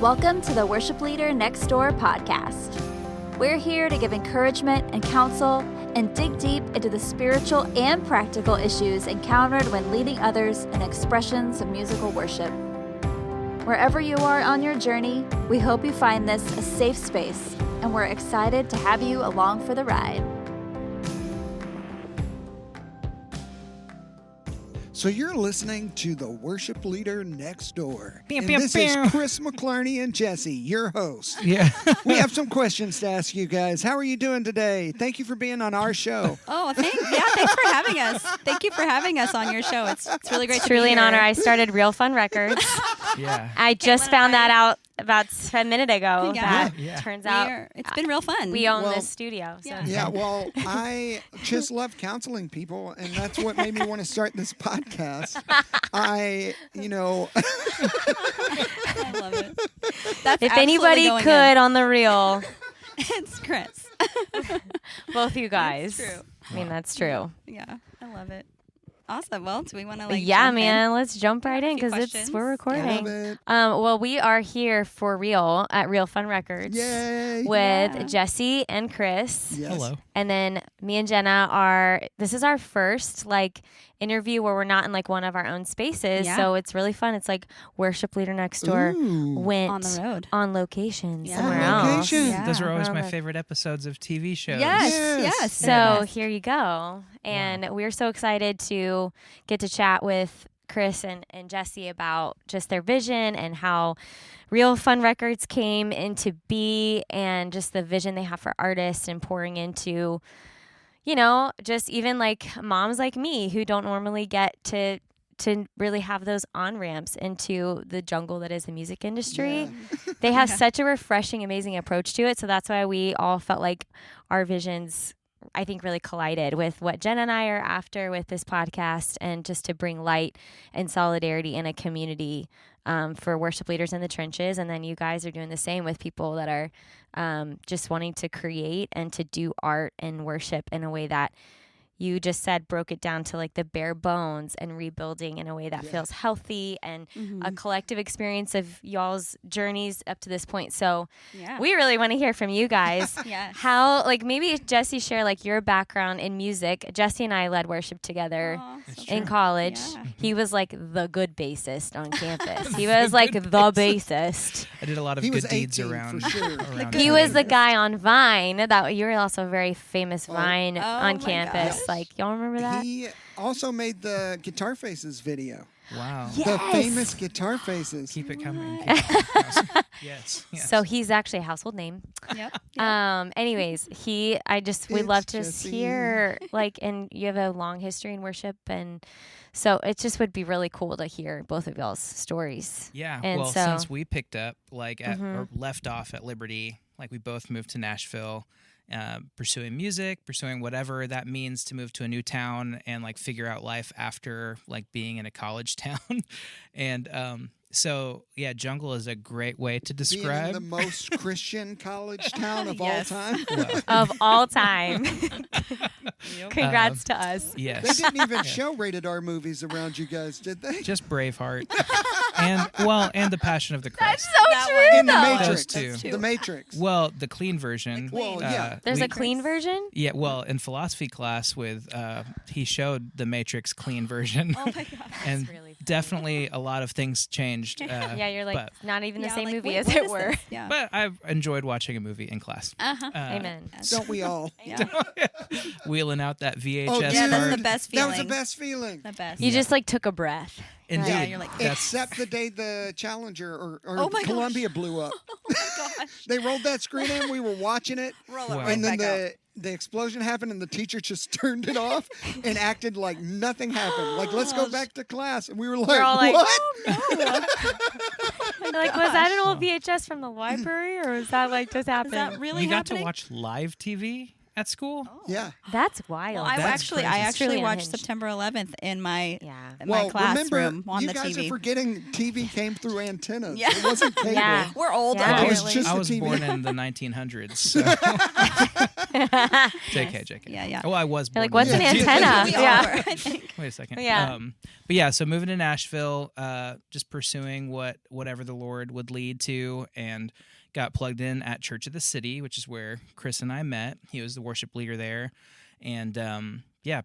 Welcome to the Worship Leader Next Door podcast. We're here to give encouragement and counsel and dig deep into the spiritual and practical issues encountered when leading others in expressions of musical worship. Wherever you are on your journey, we hope you find this a safe space, and we're excited to have you along for the ride. So you're listening to the Worship Leader Next Door. And this is Chris McClarney and Jesse, your hosts. Yeah. We have some questions to ask you guys. How are you doing today? Thank you for being on our show. Thanks for having us. Thank you for having us on your show. It's really great to be here. Truly an honor. I started RealFun Records. Yeah. I just found that out about a minute ago. Yeah. That turns out it's been real fun. we own this studio. So. Yeah, well, I just love counseling people, and that's what made me want to start this podcast. I love it. That's if anybody could on the real, it's Chris. both you guys. That's true. I mean, that's true. Yeah, I love it. Awesome. Well, do we want to Yeah, man. Let's jump right in because we're recording. I love it. Well, we are here for real at RealFun Records. Yay. With Jesse and Chris. Yes. Hello. And then me and Jenna this is our first interview where we're not in one of our own spaces. Yeah. So it's really fun. It's like Worship Leader Next Door went on the road, on location Yeah. somewhere On else. location. Yeah. Those are always my favorite episodes of TV shows. Yes. So here you go. And we're so excited to get to chat with Chris and Jesse about just their vision and how RealFun Records came into be and just the vision they have for artists and pouring into, just even moms like me who don't normally get to really have those on-ramps into the jungle that is the music industry. Yeah. They have such a refreshing, amazing approach to it. So that's why we all felt like our visions, I think, really collided with what Jen and I are after with this podcast, and just to bring light and solidarity in a community for worship leaders in the trenches. And then you guys are doing the same with people that are just wanting to create and to do art and worship in a way that you just said broke it down to the bare bones and rebuilding in a way that feels healthy and a collective experience of y'all's journeys up to this point. So we really want to hear from you guys. How, maybe Jesse share your background in music. Jesse and I led worship together in college. Yeah. He was the good bassist on campus. He was the bassist. I did a lot of He good was deeds 18 around. for sure. around He that. was the guy on Vine. That you were also a very famous Vine on my campus. gosh. Y'all remember that? He also made the Guitar Faces video. Wow. Yeah. The Yes. famous Guitar Faces. Keep it coming. Keep it coming. Yes. So he's actually a household name. Yep. Anyways, we'd It's love to just Jesse. hear and you have a long history in worship, and so it just would be really cool to hear both of y'all's stories. Yeah. And Well, so- since we picked up or left off at Liberty, we both moved to Nashville, pursuing music, pursuing whatever that means to move to a new town and figure out life after being in a college town. And so yeah, jungle is a great way to Being describe. in the most Christian college town of all Yes. time. Of all time. Congrats to us. They Yes. didn't even show rated R movies around you guys, did they? Just Braveheart. and The Passion of the Christ. So true. In The though. Matrix. Those two. The Matrix. Well, the clean version. Well, yeah. There's a clean version? Yeah, well, in philosophy class he showed the Matrix clean version. Oh my gosh. And really funny. definitely a lot of things changed. Yeah, you're but, not even the Yeah, same movie wait, as what it is were. this? Yeah. but I've enjoyed watching a movie in class. Amen. Don't we all? Yeah. Wheeling out that VHS Oh, Yeah, that's card. the best That feeling. was the best feeling. The best. You just took a breath. Indeed. Yeah, you're like, Except the day the Challenger or Oh my Columbia blew up. oh my gosh. They rolled that screen in. We were watching it. Roll it Wow. right And then back out. the explosion happened and the teacher just turned it off and acted like nothing happened. Let's go back to class. And we were like, We're all like, what? was that an old VHS from the library, or was that just happened? Is that really You got happening? to watch live TV at school? Yeah. That's wild. Well, I That's actually crazy. watched Unhinged. September 11th in my Yeah. my Well, remember, classroom on you the guys TV. are forgetting TV came through antennas. Yeah. It wasn't cable. Yeah. We're old, Yeah. It was apparently. just I the was TV. born in the 1900s. So JK. Yeah. Oh, I was born. You're like, what's an in antenna? We Yeah. all were, I think. Wait a second. Yeah. But yeah, so moving to Nashville, just pursuing whatever the Lord would lead to, and got plugged in at Church of the City, which is where Chris and I met. He was the worship leader there, and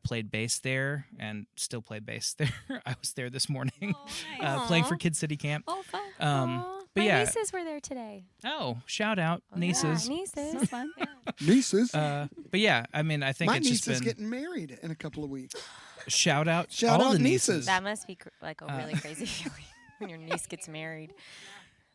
played bass there, and still play bass there. I was there this morning, Nice. playing for Kids City Camp. Oh, fun. Aw, but my yeah. nieces were there today. Oh, shout out nieces. Yeah, nieces. So fun. Nieces. But yeah, I mean, I think My it's niece just is been getting married in a couple of weeks. shout out Shout all out the nieces. That must be like a really crazy feeling when your niece gets married.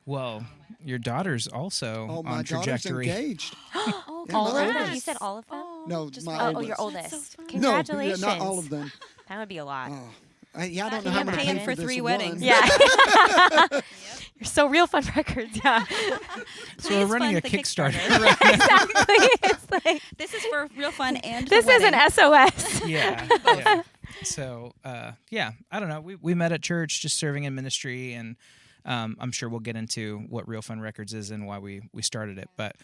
Well, your daughter's also Oh, my on daughter's trajectory. engaged. Oh, Yeah, All my of them? oldest. You said all of them? No, just my my Oh, your oldest. oldest. So fun. Congratulations. No, not all of them. That would be a lot. Oh. I don't know Can how you many imagine? pay For this 3 one. weddings. Yeah. You're so RealFun Records. Yeah. So we're Please running fund a the Kickstarter. Exactly. It's like, This is for real fun and this the is wedding. an SOS. yeah. So, I don't know. We met at church, just serving in ministry, and I'm sure we'll get into what RealFun Records is and why we started it. But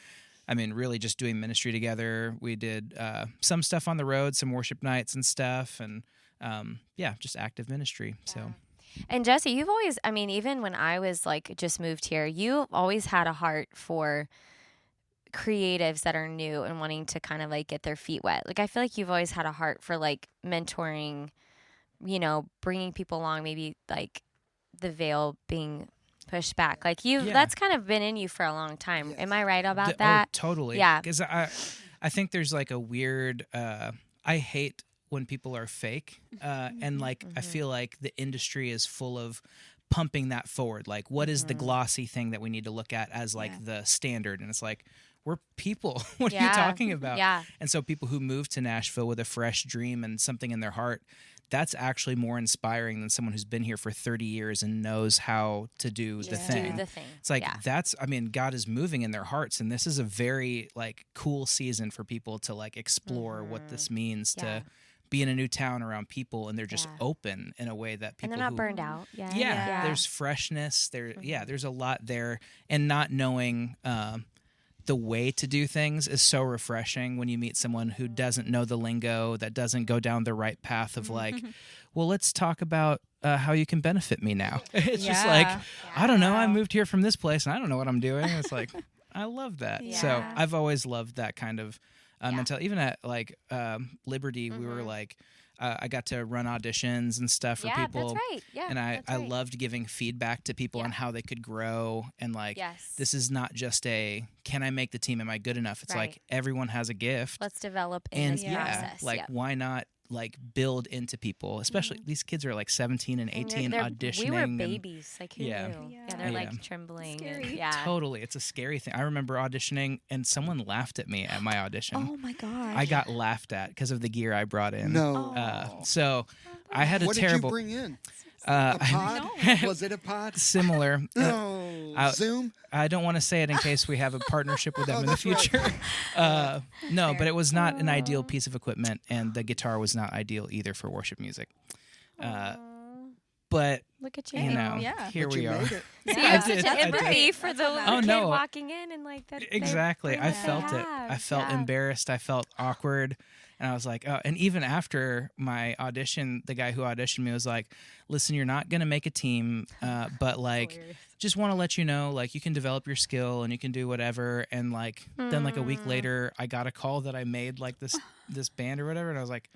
I mean, really just doing ministry together. We did some stuff on the road, some worship nights and stuff, and just active ministry. So. And Jesse, you've always, I mean, even when I was like just moved here, you've always had a heart for creatives that are new and wanting to kind of like get their feet wet. Like, I feel like you've always had a heart for like mentoring, bringing people along, maybe like the veil being pushed back. Like that's kind of been in you for a long time. Yes. Am I right about that? Oh, totally. Yeah. Because I think there's like a weird, I hate when people are fake. And like, I feel like the industry is full of pumping that forward. Like, what is the glossy thing that we need to look at as like the standard? And it's like, we're people. What are you talking about? Yeah. And so people who move to Nashville with a fresh dream and something in their heart, that's actually more inspiring than someone who's been here for 30 years and knows how to do the thing. Do the thing. It's like God is moving in their hearts, and this is a very like cool season for people to like explore what this means to be in a new town around people, and they're just open in a way that people And they're not burned out. Yeah, there's freshness there. There's a lot there, and not knowing the way to do things is so refreshing when you meet someone who doesn't know the lingo, that doesn't go down the right path of like, well, let's talk about how you can benefit me now. It's just like, I don't know. I moved here from this place and I don't know what I'm doing. It's like, I love that. Yeah. So I've always loved that kind of mentality. Even at like Liberty, we were like, I got to run auditions and stuff for people. That's right. Yeah, and I right. loved giving feedback to people on how they could grow. And like, this is not just can I make the team? Am I good enough? It's like everyone has a gift. Let's develop in this yeah, process. like why not like build into people, especially these kids are like 17 and 18 auditioning. We were babies. Like, who knew? Yeah, They're like trembling. Scary. And, Totally. It's a scary thing. I remember auditioning and someone laughed at me at my audition. Oh my gosh. I got laughed at because of the gear I brought in. No. So I had a What terrible. did you bring in? A pod? Was it a pod? Similar. No. Zoom? I don't want to say it in case we have a partnership with them in the that's right. future. No, but it was not an ideal piece of equipment, and the guitar was not ideal either for worship music. But look at you. you know, Yeah. here But we you are. made it. So you have I did. such I did. empathy for the little Oh, kid no. walking in and like that. Exactly. I what they felt it. have. I felt embarrassed. I felt awkward. And I was like, oh, and even after my audition, the guy who auditioned me was like, listen, you're not going to make a team, but like, just want to let you know, like, you can develop your skill and you can do whatever. And like, then like a week later, I got a call that I made like this band or whatever. And I was like,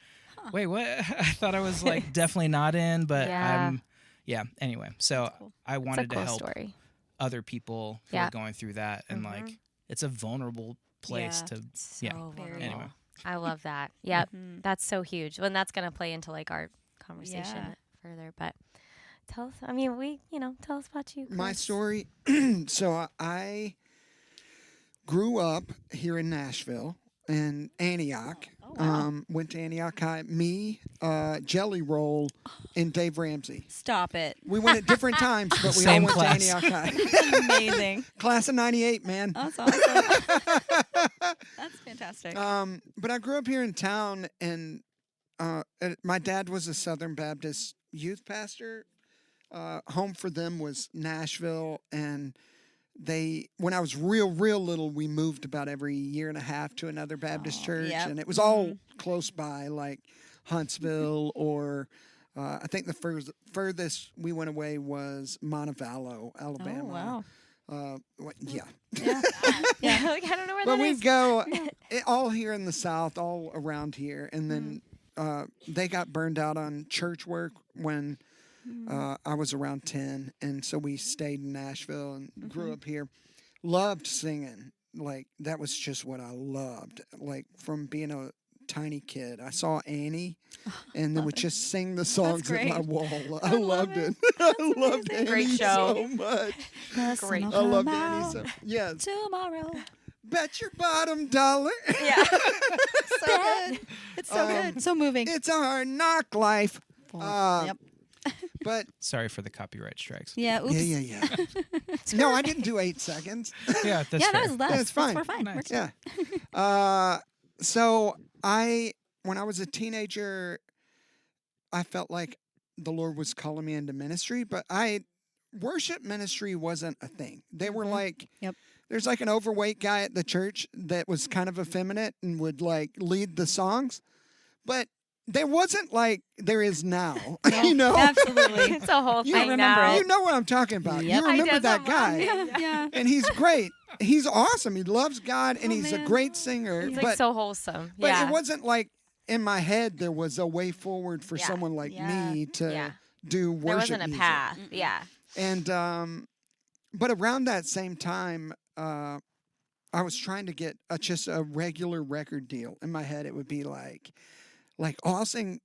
wait, what? I thought I was like definitely not in, but anyway. So I wanted to help other people who are going through that. And like, it's a vulnerable place to, anyway. I love that. Yep. That's so huge. And that's going to play into like our conversation further. But tell us, I mean, tell us about you, Chris. My story. So I grew up here in Nashville, in Antioch. Went to Antioch High. Me, Jelly Roll, and Dave Ramsey. Stop it. We went at different times, but we all Same went class. to Antioch High. Amazing. Class of 98, man. That's awesome. That's fantastic. But I grew up here in town, and my dad was a Southern Baptist youth pastor. Home for them was Nashville, and when I was real little, we moved about every year and a half to another Baptist church, yep. and it was all close by, like Huntsville or I think the furthest we went away was Montevallo, Alabama. Oh, wow. Yeah. Yeah. Like, I don't know where But that we'd is. go all here in the South, all around here, and then they got burned out on church work when I was around 10, and so we stayed in Nashville and grew up here. Loved singing. Like, that was just what I loved. Like, from being a tiny kid, I saw Annie, and then would just sing the songs at my great. wall. I loved it. I loved Annie Great show. so much. Great. I loved Annie so. Yes. Tomorrow. Bet your bottom dollar. Yeah. So good. It's so good. So moving. It's our knock life. Yep. But Sorry for the copyright strikes. Yeah. Oops. yeah. No, I didn't do 8 seconds. Yeah, that's Yeah, fair. that was less. That's fine. We're fine. Nice. We're Yeah. So when I was a teenager, I felt like the Lord was calling me into ministry, but worship ministry wasn't a thing. They were like, Yep. there's like an overweight guy at the church that was kind of effeminate and would like lead the songs, but there wasn't like there is now. You know, Absolutely. It's a whole You thing remember now. you know what I'm talking about. Yep. You I remember did that someone. guy. Yeah. And he's great. He's awesome. He loves God, and he's a man. great singer. It's but like so wholesome. but Yeah. it wasn't like in my head there was a way forward for Yeah. someone like Yeah. me to Yeah. do worship There wasn't a music. path. Yeah. And but around that same time, I was trying to get just a regular record deal. In my head, it would be like I'll sing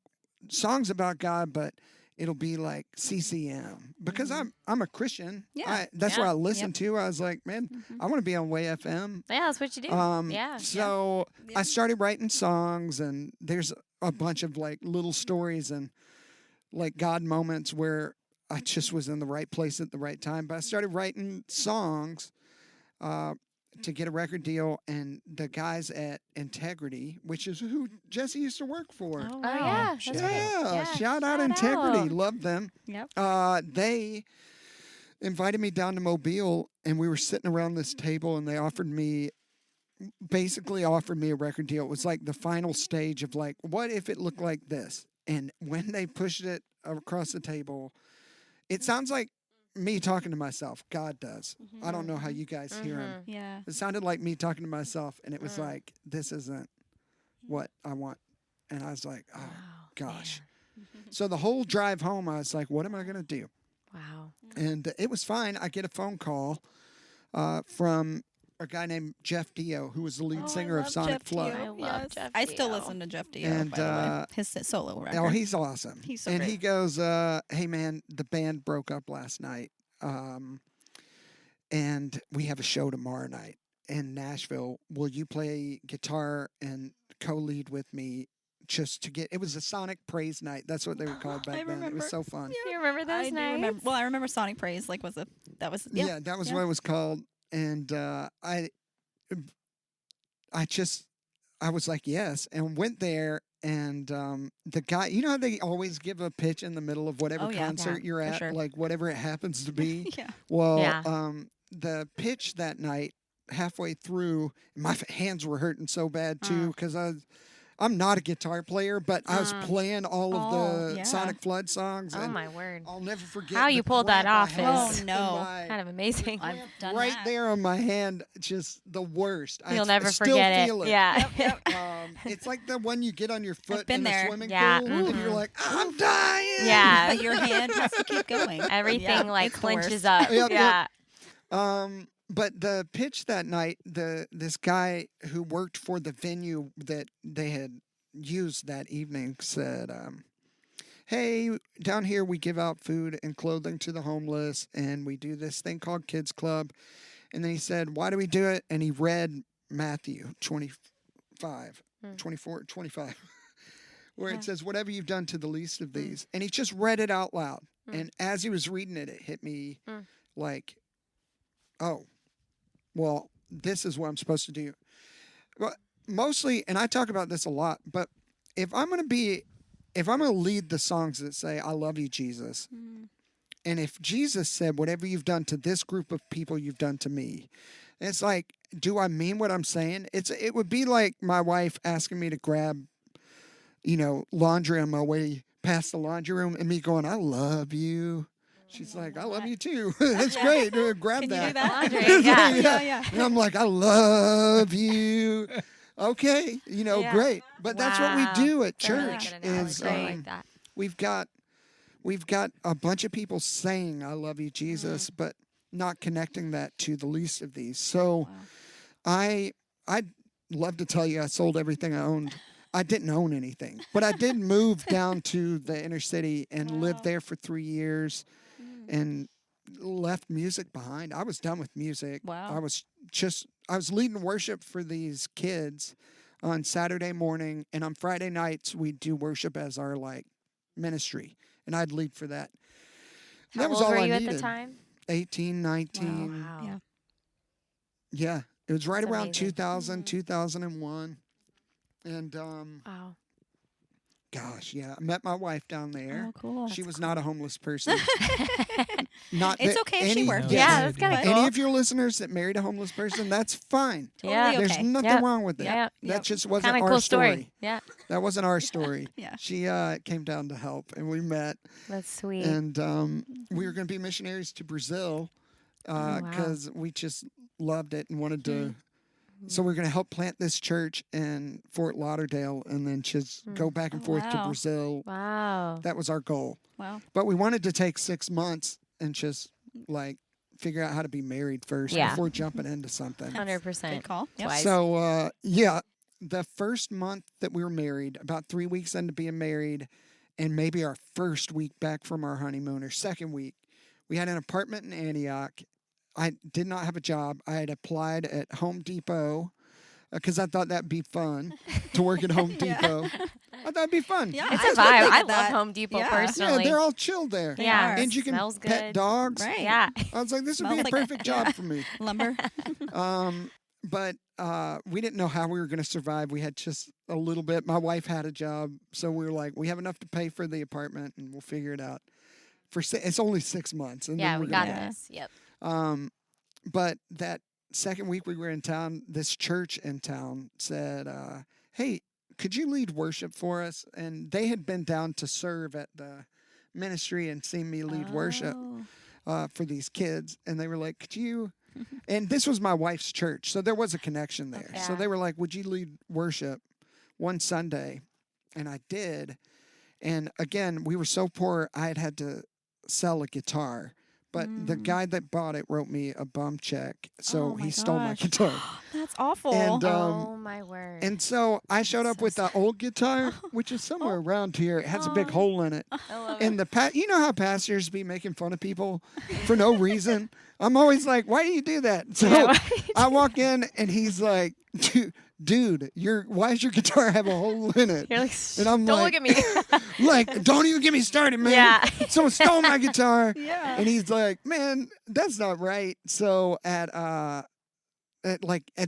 songs about God, but it'll be like CCM because I'm a Christian. Yeah. That's Yeah. what I listen to. I was like, man, I want to be on Way FM. Yeah, that's what you do. Yeah. So I started writing songs, and there's a bunch of like little stories and like God moments where I just was in the right place at the right time. But I started writing songs to get a record deal, and the guys at Integrity, which is who Jesse used to work for. Oh, yeah. That's right. Yeah, shout out shout Integrity. out. Love them. Yep. They invited me down to Mobile, and we were sitting around this table, and they basically offered me a record deal. It was like the final stage of like, what if it looked like this? And when they pushed it across the table, it sounds like me talking to myself. God does. I don't know how you guys hear him. Yeah. It sounded like me talking to myself, and it was like, this isn't what I want. And I was like, oh, gosh. So the whole drive home, I was like, what am I going to do? Wow. And it was fine. I get a phone call from a guy named Jeff Dio, who was the lead singer of Sonic Flood. I love Jeff I still Dio. listen to Jeff Dio, And, by the way. His solo record. Oh, he's awesome. He's so and great. he goes, hey, man, the band broke up last night. And we have a show tomorrow night in Nashville. Will you play guitar and co-lead with me just to get... It was a Sonic Praise Night. That's what they were called back then. It remember. was so fun. You remember those I do nights? remember. Well, I remember Sonic Praise. Like, that was Yeah, that was what it was called. And I was like, yes, and went there. And the guy, you know how they always give a pitch in the middle of whatever Oh, yeah. concert Yeah, you're for at, sure. like whatever it happens to be. Yeah. Well, Yeah. The pitch that night, halfway through, my hands were hurting so bad too because I'm not a guitar player, but I was playing all of the yeah. Sonic Flood songs. Oh, and my word. I'll never forget How the you pulled that cramp I off had is- in Oh, no. my- Kind of amazing. I've done right that. there on my hand, just the worst. You'll I never still forget feel it. Yeah. It's like the one you get on your foot been in there. a swimming Yeah, pool, and you're like, I'm dying. Yeah. But your hand has to keep going. Everything Yeah, like it's the worst. clenches up. Yep, Yeah. yep. But the pitch that night, this guy who worked for the venue that they had used that evening said, hey, down here we give out food and clothing to the homeless, and we do this thing called Kids Club. And then he said, why do we do it? And he read Matthew 25, 24, 25, where it says, whatever you've done to the least of these. And he just read it out loud. And as he was reading it, it hit me like, oh, well, this is what I'm supposed to do. Well, mostly, and I talk about this a lot, but if I'm going to lead the songs that say, I love you, Jesus, And if Jesus said, whatever you've done to this group of people, you've done to me. It's like, do I mean what I'm saying? It would be like my wife asking me to grab, laundry on my way past the laundry room and me going, I love you. She's like, I love you too. That's great. Grab Can that. you do that? Laundry, yeah. Yeah. And I'm like, I love you. Okay, Yeah. great. But that's what we do at That's a really church. good analogy. Is I like that. we've got a bunch of people saying I love you, Jesus, but not connecting that to the least of these. So I'd love to tell you I sold everything I owned. I didn't own anything, but I did move down to the inner city and lived there for 3 years and left music behind. I was done with music. Wow. I was leading worship for these kids on Saturday morning, and on Friday nights we do worship as our ministry, and I'd lead for that. How that was old all were I you needed. at the time? 18, 19. Wow. Yeah. Yeah, it was right That's around amazing. 2000, 2001. And Wow. gosh, yeah, I met my wife down there. Oh, cool. She was not a homeless person. Not It's that okay if she any- worked. Yeah, that's kinda But- cool. Any of your listeners that married a homeless person, that's fine. Yeah. Totally There's okay. nothing Yep. wrong with it. Yep. That just wasn't Kind of our cool story. Yeah. That wasn't our story. Yeah. She came down to help, and we met, That's sweet. and we were going to be missionaries to Brazil wow. because we just loved it and wanted to. So we're going to help plant this church in Fort Lauderdale, and then just go back and forth to wow. Brazil. Wow. That was our goal. Wow. But we wanted to take 6 months and just figure out how to be married first Yeah. before jumping into something. 100%. Good call. Yep. Wise. So, the first month that we were married, about 3 weeks into being married, and maybe our first week back from our honeymoon or second week, we had an apartment in Antioch. I did not have a job. I had applied at Home Depot because I thought that'd be fun to work at Home Depot. I thought it'd be fun. Yeah, It's I a was vibe. looking I at love that. Home Depot Yeah. Yeah, personally. they're all chilled there. Yeah. And you can Smells pet good. dogs. Right. Yeah. I was like, this would be Smells a like perfect job for me. Lumber. But we didn't know how we were going to survive. We had just a little bit. My wife had a job, so we were like, we have enough to pay for the apartment, and we'll figure it out. It's only 6 months, and Yeah, then we we're got gonna, this. Yep. But that second week we were in town, this church in town said, "Hey, could you lead worship for us?" And they had been down to serve at the ministry and seen me lead worship Oh. for these kids, and they were like, "Could you?" And this was my wife's church, so there was a connection there. Okay. So Yeah. they were like, "Would you lead worship one Sunday?" And I did. And again, we were so poor, I had to sell a guitar. But the guy that bought it wrote me a bum check, so Oh my he stole my gosh. guitar. That's awful. And Oh my word. and so I showed up so with the old guitar, which is somewhere around here. It has a big hole in it. I love And you know how pastors be making fun of people for no reason? I'm always like, why do you do that? So Yeah, why I walk in and he's like, dude, why does your guitar have a hole in it? You're like, And I'm don't like, look at me. like, don't even get me started, man. Yeah. Someone stole my guitar. Yeah. And he's like, man, that's not right. So at the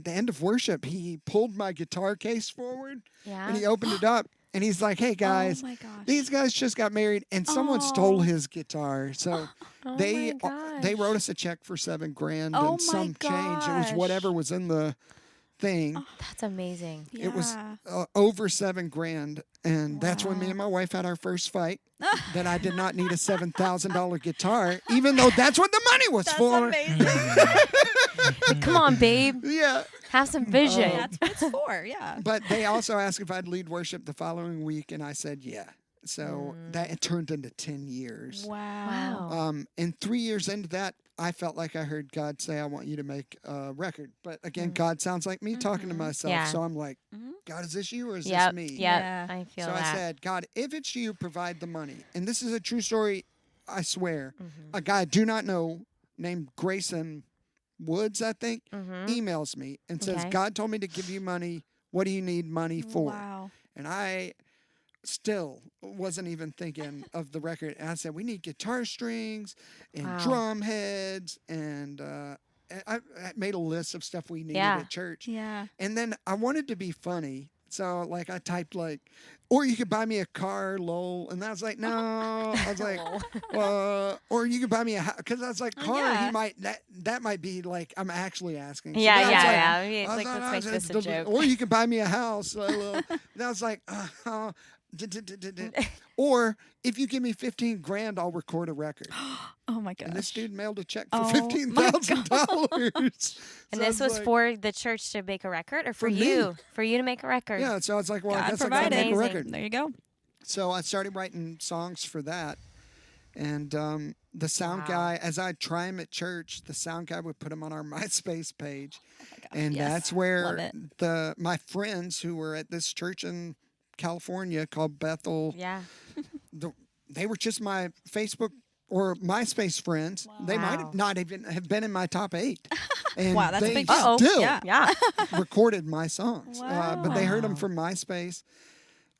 end of worship, he pulled my guitar case forward Yeah. and he opened it up. And he's like, hey, guys, Oh my gosh. these guys just got married and someone stole Oh. his guitar. So Oh they my they gosh. wrote us a check for $7,000 Oh and some my change. It was gosh. whatever was in the thing. That's amazing. It was Yeah. over $7,000, and that's when me and my wife had our first fight. That I did not need a $7,000 guitar, even though that's what the money was That's for. amazing. Come on, babe. Yeah, Have some vision. That's what it's for. Yeah. but they also asked if I'd lead worship the following week, and I said yeah. So that it turned into 10 years. Wow. Wow. And 3 years into that, I felt like I heard God say, I want you to make a record. But again, God sounds like me talking to myself. Yeah. So I'm like, God, is this you or is Yep. this me? Yep. Yeah. I feel So that. I said, God, if it's you, provide the money. And this is a true story, I swear. A guy I do not know named Grayson Woods, I think, emails me and says, Okay. God told me to give you money. What do you need money for? Wow. And I still wasn't even thinking of the record. And I said, we need guitar strings and Wow. drum heads. And I made a list of stuff we needed Yeah. at church. Yeah. And then I wanted to be funny. So like I typed like, or you could buy me a car, lol. And I was like, no. I was like, or you could buy me a house. Because I was like, car, yeah. he might, that might be like, I'm actually asking. So Yeah, then I was yeah. like, It's I was like, like, let's make this a joke. or you could buy me a house. And I was like, or if you give me $15,000, I'll record a record. Oh my gosh. And this dude mailed a check Oh for my $15,000. And this was for the church to make a record, or for For you? me. For you to make a record? Yeah, so I was like, well, I God guess I gotta provided. make a record. There you go. So I started writing songs for that. And the sound Wow. guy, as I'd try him at church, the sound guy would put him on our MySpace page. Oh my gosh. And Yes. that's Love where it. my friends who were at this church in California called Bethel, Yeah. they were just my Facebook or MySpace friends. They might Wow. not even have been in my top 8. And Wow, that's a they big deal. Uh-oh. still Yeah. Yeah. recorded my songs. But they heard them Wow. from MySpace.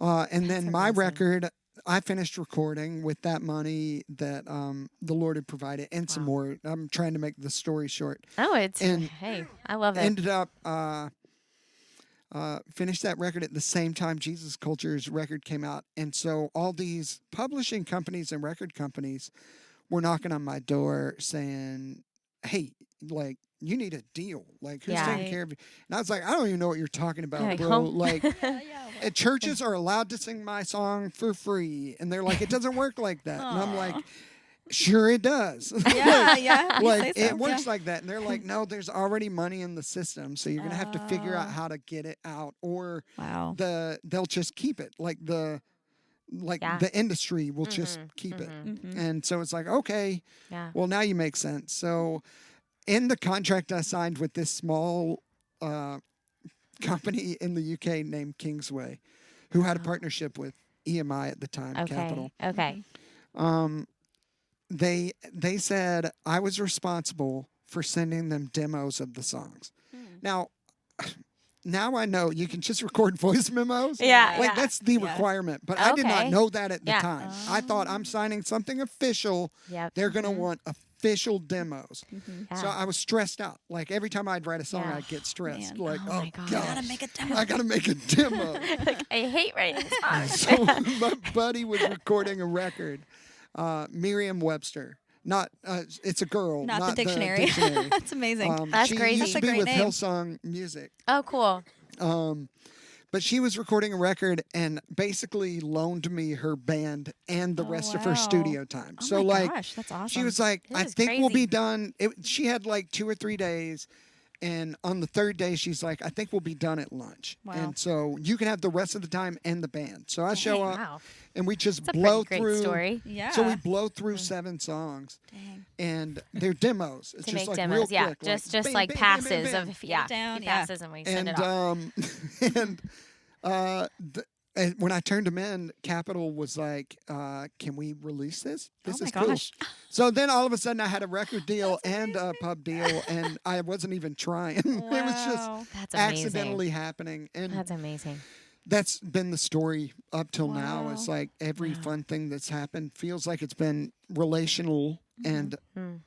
And then my amazing. record, I finished recording with that money that the Lord had provided and some more. I'm trying to make the story short. Oh, it's And hey, I love it. Ended up finished that record at the same time Jesus Culture's record came out. And so all these publishing companies and record companies were knocking on my door saying, hey, like, you need a deal. Like, who's Yeah. taking care of you? And I was like, I don't even know what you're talking about, Like, bro. huh? Like, Yeah. churches are allowed to sing my song for free. And they're like, it doesn't work like that. And I'm like, sure it does. Yeah, yeah. you Like say so. it works like that. And they're like, no, there's already money in the system. So you're going to have to figure out how to get it out, or Wow. they'll just keep it. Like Yeah. the industry will just keep it. Mm-hmm. And so it's like, okay, Yeah. well, now you make sense. So in the contract I signed with this small company in the UK named Kingsway, who had a partnership with EMI at the time, Okay. Capital. Okay. They said I was responsible for sending them demos of the songs. Now I know you can just record voice memos. Yeah, Like yeah. that's the requirement. But I did not Okay. know that at the Yeah. time. I thought I'm signing something official. Yep. They're going to want official demos. Yeah. So I was stressed out. Like every time I'd write a song, Yeah. I'd get stressed. Man. Like, Oh oh, my God. God. Gotta make a demo. I got to make a demo. Like, I hate writing songs. So my buddy was recording a record, Merriam-Webster. Not, it's a girl. Not the dictionary. dictionary. That's amazing. That's she crazy. used to That's a be great with name. Hillsong Music. Oh, cool. But she was recording a record and basically loaned me her band and the rest of her wow. studio time. Oh so my like, gosh, that's awesome. she was like, This I is think we'll crazy. be done. She had like 2 or 3 days. And on the 3rd day, she's like, I think we'll be done at lunch. Wow. And so you can have the rest of the time and the band. So I show up Wow. and we just It's a blow pretty through. great story. Yeah. So we blow through 7 songs. Dang. And they're demos. It's To just make like demos, real yeah, quick, just bam, like bam, bam, passes bam, bam. of yeah, down, few yeah. passes, and we send And it off. and when I turned them in, Capitol was like, "Can we release this? This Oh is my cool." gosh. So then all of a sudden, I had a record deal and a pub deal, and I wasn't even trying. It was just Wow. That's amazing. accidentally happening, and That's amazing. that's been the story up till now. Wow. It's like every fun thing that's happened feels like it's been relational and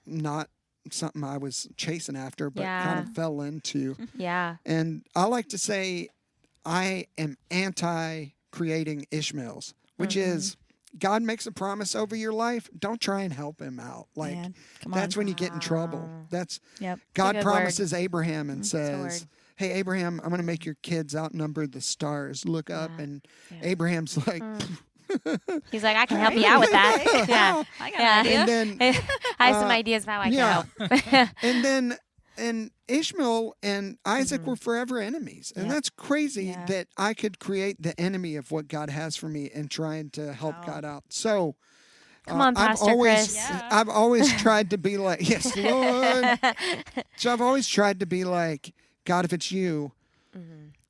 not something I was chasing after, but kind Yeah. of fell into. Yeah. And I like to say I am anti creating Ishmaels, which is God makes a promise over your life. Don't try and help him out. Like Man, come that's on. when you get in trouble. That's Yep. God good promises Abraham and a says, word. "Hey Abraham, I'm going to make your kids outnumber the stars. Look up." Yeah. And Abraham's like, He's like, I can help you out with that. Yeah. I got Yeah. an idea. and then I have some ideas of how I can yeah. help. and Ishmael and Isaac were forever enemies. And Yeah. that's crazy Yeah. that I could create the enemy of what God has for me and trying to help Wow. God out. So Come on, I've Pastor always, Chris. Yeah. I've always tried to be like, yes, Lord. So I've always tried to be like, God, if it's you.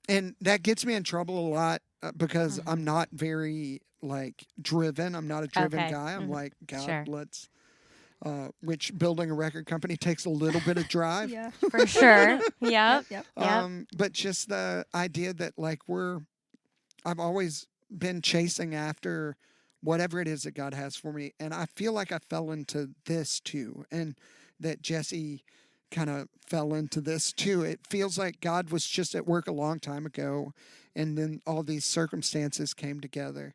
And that gets me in trouble a lot because I'm not very like driven. I'm not a driven Okay. guy. I'm like, God, Sure. let's, which building a record company takes a little bit of drive. Yeah. For sure. Yep. Yep. Yep. But just the idea that like I've always been chasing after whatever it is that God has for me. And I feel like I fell into this too. And that Jesse kind of fell into this too. It feels like God was just at work a long time ago, and then all these circumstances came together.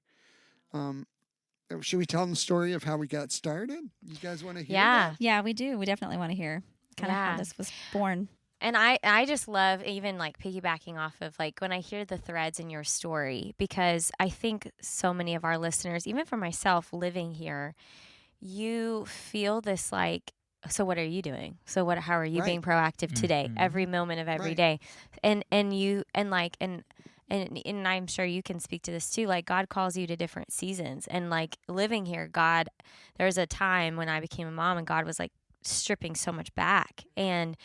Should we tell them the story of how we got started? You guys want to hear that? Yeah, we do. We definitely want to hear kind of how this was born. And I just love even like piggybacking off of like when I hear the threads in your story, because I think so many of our listeners, even for myself living here, you feel this like, so what are you doing? So how are you being proactive today? Every moment of every day. And I'm sure you can speak to this too. Like God calls you to different seasons, and like living here, there was a time when I became a mom and God was like stripping so much back. And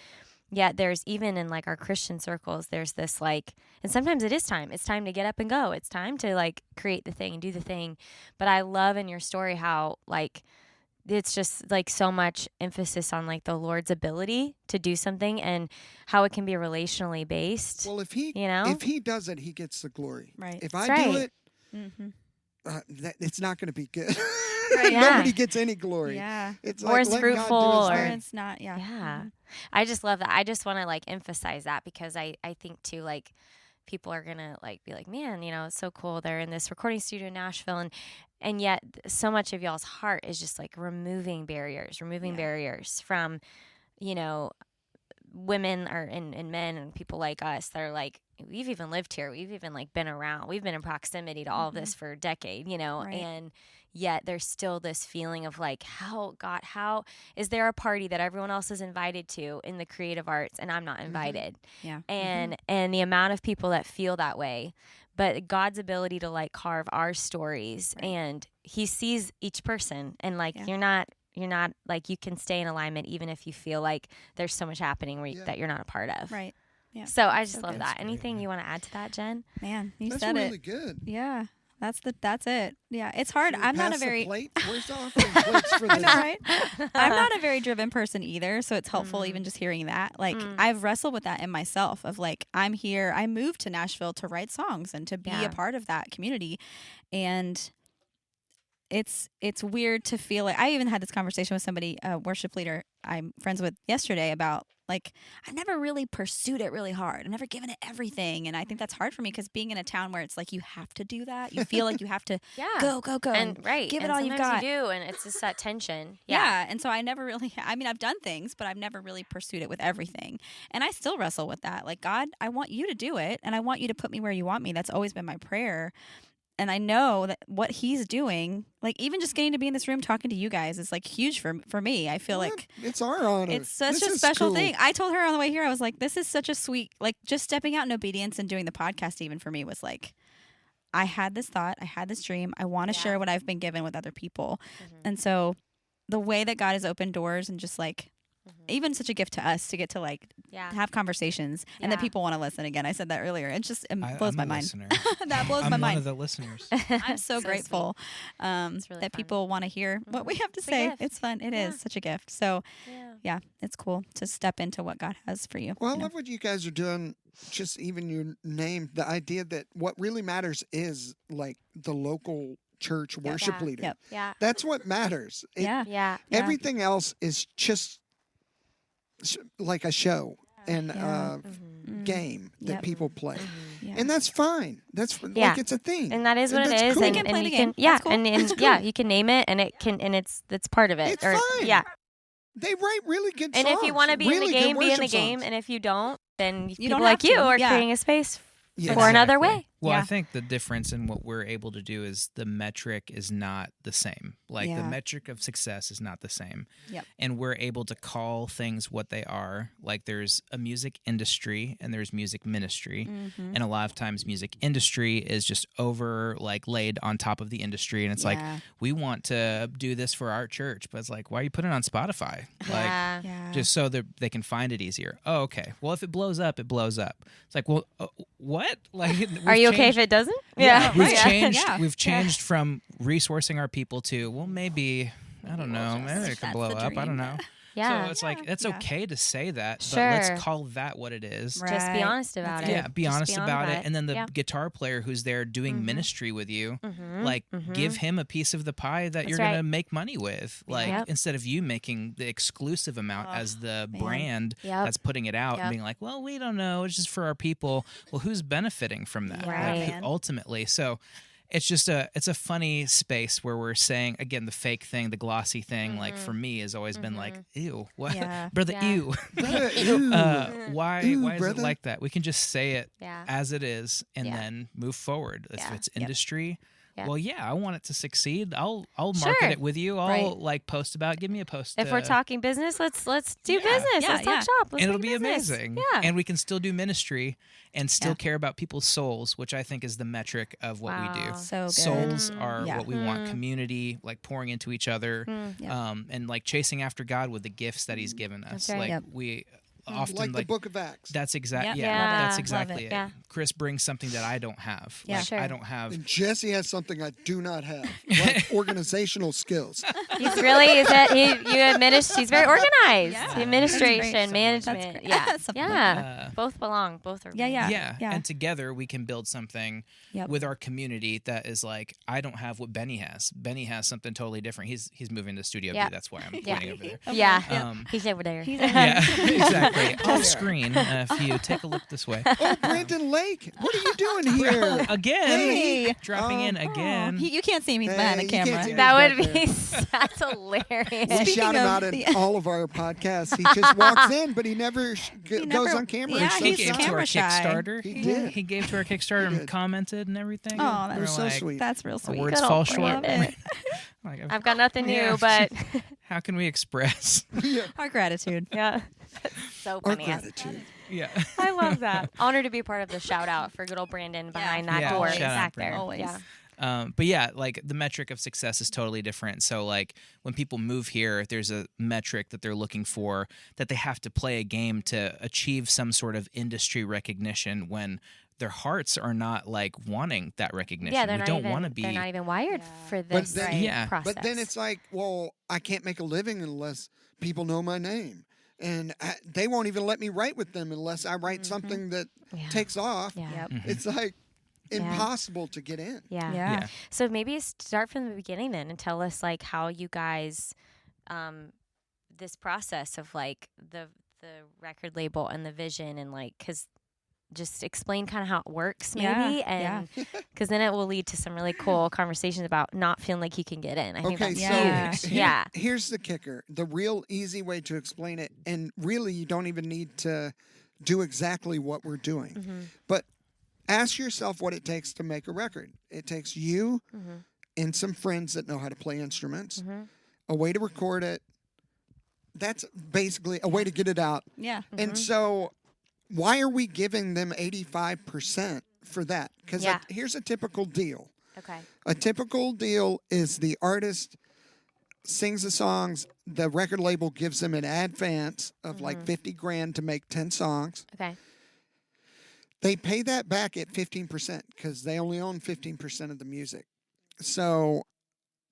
yet there's even in like our Christian circles, there's this like, and sometimes it's time to get up and go. It's time to like create the thing and do the thing. But I love in your story how like, it's just like so much emphasis on like the Lord's ability to do something and how it can be relationally based. Well, if he does it, he gets the glory. Right. If I do it, it's not going to be good. Right, Nobody gets any glory. Yeah. It's or like, it's fruitful, or it's not. Yeah. Yeah. I just love that. I just want to like emphasize that because I think too, like people are gonna like be like, man, it's so cool. They're in this recording studio in Nashville, and yet so much of y'all's heart is just like removing barriers from, women and men and people like us that are like, we've even lived here. We've even like been around. We've been in proximity to all of this for a decade, and yet there's still this feeling of like, how is there a party that everyone else is invited to in the creative arts and I'm not invited? Yeah. And the amount of people that feel that way, but God's ability to like carve our stories, and he sees each person, and like you're not like, you can stay in alignment even if you feel like there's so much happening that you're not a part of. Right. Yeah. So I just love that. Anything you want to add to that, Jen? Man, you That's said really it. good. Yeah. That's it. Yeah. It's hard. I'm not a very plate? Where's the offering plates for this? right? I'm not a very driven person either, so it's helpful even just hearing that. Like I've wrestled with that in myself of like, I'm here. I moved to Nashville to write songs and to be a part of that community, and it's weird to feel like, I even had this conversation with somebody, a worship leader I'm friends with yesterday, about like, I never really pursued it really hard. I've never given it everything. And I think that's hard for me because being in a town where it's like, you have to do that. You feel like you have to go. And give it and all you've got. You do, and it's just that tension. Yeah. And so I never really, I've done things, but I've never really pursued it with everything. And I still wrestle with that. Like, God, I want you to do it. And I want you to put me where you want me. That's always been my prayer. And I know that what he's doing, like even just getting to be in this room talking to you guys is like huge for me. I feel like it's our honor. It's such a special thing. I told her on the way here, I was like, this is such a sweet, like just stepping out in obedience and doing the podcast even for me was like, I had this thought, I had this dream. I want to share what I've been given with other people. And so the way that God has opened doors and just like, even such a gift to us to get to like have conversations and that people want to listen. Again, I said that earlier. It just blows my mind. That blows my mind. I'm one of the listeners. I'm so grateful really that fun. people want to hear what we have to say. It's fun. It is such a gift. So yeah, it's cool to step into what God has for you. Well, I love what you guys are doing. Just even your name, the idea that what really matters is like the local church worship leader. Yep. Yeah. That's what matters. Everything else is just like a show and game that people play, and that's fine. That's like it's a thing, and that is what it is. Cool. And you can, you can name it, and it can, and it's part of it. It's fine. They write really good songs. And if you want to be in the game, be in the game, and if you don't, then people like you are creating a space for another way. Well, I think the difference in what we're able to do is the metric is not the same. Like the metric of success is not the same. Yep. And we're able to call things what they are. Like there's a music industry and there's music ministry. And a lot of times music industry is just over like laid on top of the industry. And it's like, we want to do this for our church, but it's like, why are you putting it on Spotify? Like just so that they can find it easier. Oh, okay. Well, if it blows up, it blows up. It's like, well, what? Like, are you okay if it doesn't? We've changed from resourcing our people to, well, maybe, I don't know, maybe it could blow up. I don't know. Yeah. So it's like, it's okay to say that, Sure. but let's call that what it is. Right. Just be honest about it. Yeah, be Just honest about it. And then the Yeah. guitar player who's there doing ministry with you, Mhm. like Mhm. give him a piece of the pie that you're right. going to make money with. Like Yep. instead of you making the exclusive amount as the brand Yep. that's putting it out Yep. and being like, well, we don't know. It's just for our people. Well, who's benefiting from that? Right. Like, ultimately. So it's just it's a funny space where we're saying, again, the fake thing, the glossy thing, like for me has always been like, ew, what? Yeah. Brother, Yeah. ew. Ew. Why Ew, is it brother. like that? We can just say it Yeah. as it is and Yeah. then move forward. If Yeah. it's industry, Yeah. well, yeah, I want it to succeed. I'll market Sure. it with you. I'll Right. like post about. Give me a post. If we're talking business, let's do Yeah. business. Yeah, Let's talk yeah. shop. Let's and it'll make be business. amazing. Yeah. And we can still do ministry and still Yeah. care about people's souls, which I think is the metric of what we do. Wow. So good. Souls are Yeah. what we want. Community, like pouring into each other, Yeah. and like chasing after God with the gifts that He's given us. That's right. Like Yep. we often Like the Book of Acts. That's exactly Yep. Yeah. That's Love exactly it. it. Yeah. Chris brings something that I don't have. Yeah. Like, Sure. I don't have. And Jesse has something I do not have, like organizational skills. He's really he's very organized. Yeah. The administration, That's great. management. That's Yeah. Something Yeah. Uh, Both belong. Both are Yeah, yeah. yeah. And together we can build something Yep. with our community that is like, I don't have what Benny has. Benny has something totally different. He's moving to Studio Yeah. B. That's why I'm Yeah. pointing over there. Yeah. Um, He's over there. yeah, exactly. Off screen, if you take a look this way. Oh, Brandon Lake, what are you doing here? Again, Hey. dropping in again. You can't see him. He's behind Hey, the you can't camera. see him. That would Back be there. that's hilarious. We Speaking shout him of out in the- all of our podcasts. He just walks in, but he never goes never- on camera. yeah, He's so He he's gave shy. to our camera shy. Kickstarter. He did. He gave to our Kickstarter He and did. commented and everything. Oh, And that we're was so like, sweet. That's real Our sweet. words Good fall old short. Brandon. Like, I've got nothing new, Yeah. but how can we express? Our gratitude. yeah. So Our funny. gratitude. Yeah. I love that. Honored to be part of the shout out for good old Brandon behind that Yeah, door shout out, back there. Brandon. Always. Yeah. But yeah, like the metric of success is totally different. So like when people move here, there's a metric that they're looking for, that they have to play a game to achieve some sort of industry recognition when their hearts are not like wanting that recognition. Yeah, they're we not don't even want to be. they're not even wired for But this then- Yeah. process. But then it's like, well, I can't make a living unless people know my name. And they won't even let me write with them unless I write something that Yeah. takes off. yeah. Yep. Mhm. It's like impossible to get in. Yeah. Yeah. Yeah. So maybe start from the beginning then and tell us like how you guys this process of like the record label and the vision and like cuz just explain kind of how it works maybe Yeah, and cuz then it will lead to some really cool conversations about not feeling like you can get in. I think Okay, that's Yeah. so huge. Yeah. here's the kicker. The real easy way to explain it, and really you don't even need to do exactly what we're doing. Mm-hmm. But ask yourself what it takes to make a record. It takes you Mm-hmm. and some friends that know how to play instruments, Mm-hmm. a way to record it. That's basically a way to get it out. Yeah. And so why are we giving them 85% for that? Because Yeah. here's a typical deal. Okay. A typical deal is the artist sings the songs, the record label gives them an advance of like 50 grand to make 10 songs. Okay. They pay that back at 15% because they only own 15% of the music. So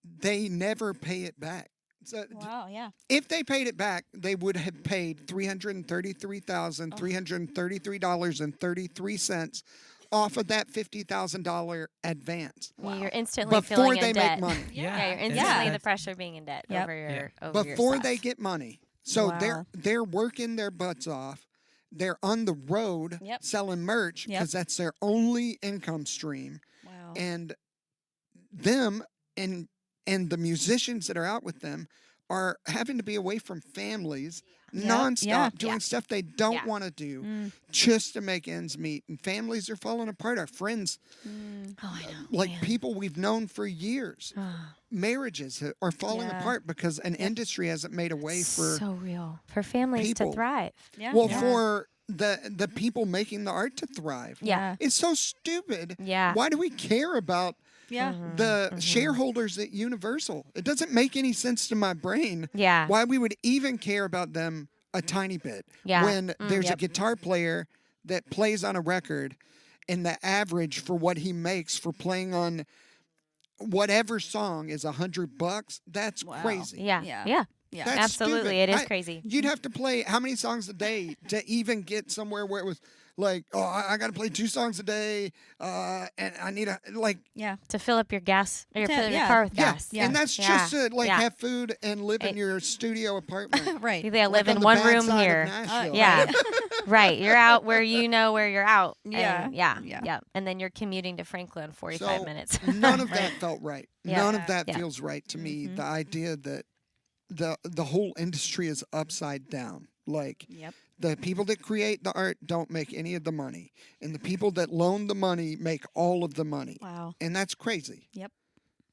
they never pay it back. So Wow. Yeah. if they paid it back, they would have paid $333,333.33 off of that $50,000 advance You're instantly before feeling they in make debt. money. Yeah, you're It's- instantly yeah. the pressure of being in debt Yep. over your Yeah. over your Before stuff. they get money. So Wow. they're working their butts off. They're on the road Yep. selling merch Yep. because that's their only income stream. Wow. And them and the musicians that are out with them are having to be away from families nonstop Yeah. doing stuff they don't Yeah. want to do Mm. just to make ends meet. And families are falling apart. Our friends, Mm. Oh, I know. like man. people we've known for years, marriages are falling Yeah. apart because an industry hasn't made a way for so real for families people. to thrive. Yeah. well yeah. for the people making the art to thrive. Yeah. It's so stupid. Yeah. Why do we care about Yeah. the shareholders at Universal? It doesn't make any sense to my brain Yeah. why we would even care about them a tiny bit Yeah. when there's a Yep. guitar player that plays on a record and the average for what he makes for playing on whatever song is $100. That's Wow. crazy. Yeah. Yeah. Yeah. Yeah. That's Absolutely. stupid. It is crazy. You'd have to play how many songs a day to even get somewhere where it was like, oh, I got to play 2 songs a day, and I need to fill up your gas or fill up your yeah. car with yeah. gas. And that's Yeah. just to Yeah. have food and live in your studio apartment. Right. They live Like on in the one bad room side of here. Nashville. Yeah. Right. You're out where you know where you're out. Yeah. And yeah. Yeah. Yeah. And then you're commuting to Franklin 45 So, minutes. None of that felt right. Yeah. None of that Yeah. feels right to me. The idea that the whole industry is upside down. Like Yep. the people that create the art don't make any of the money, and the people that loan the money make all of the money. Wow. And that's crazy. Yep.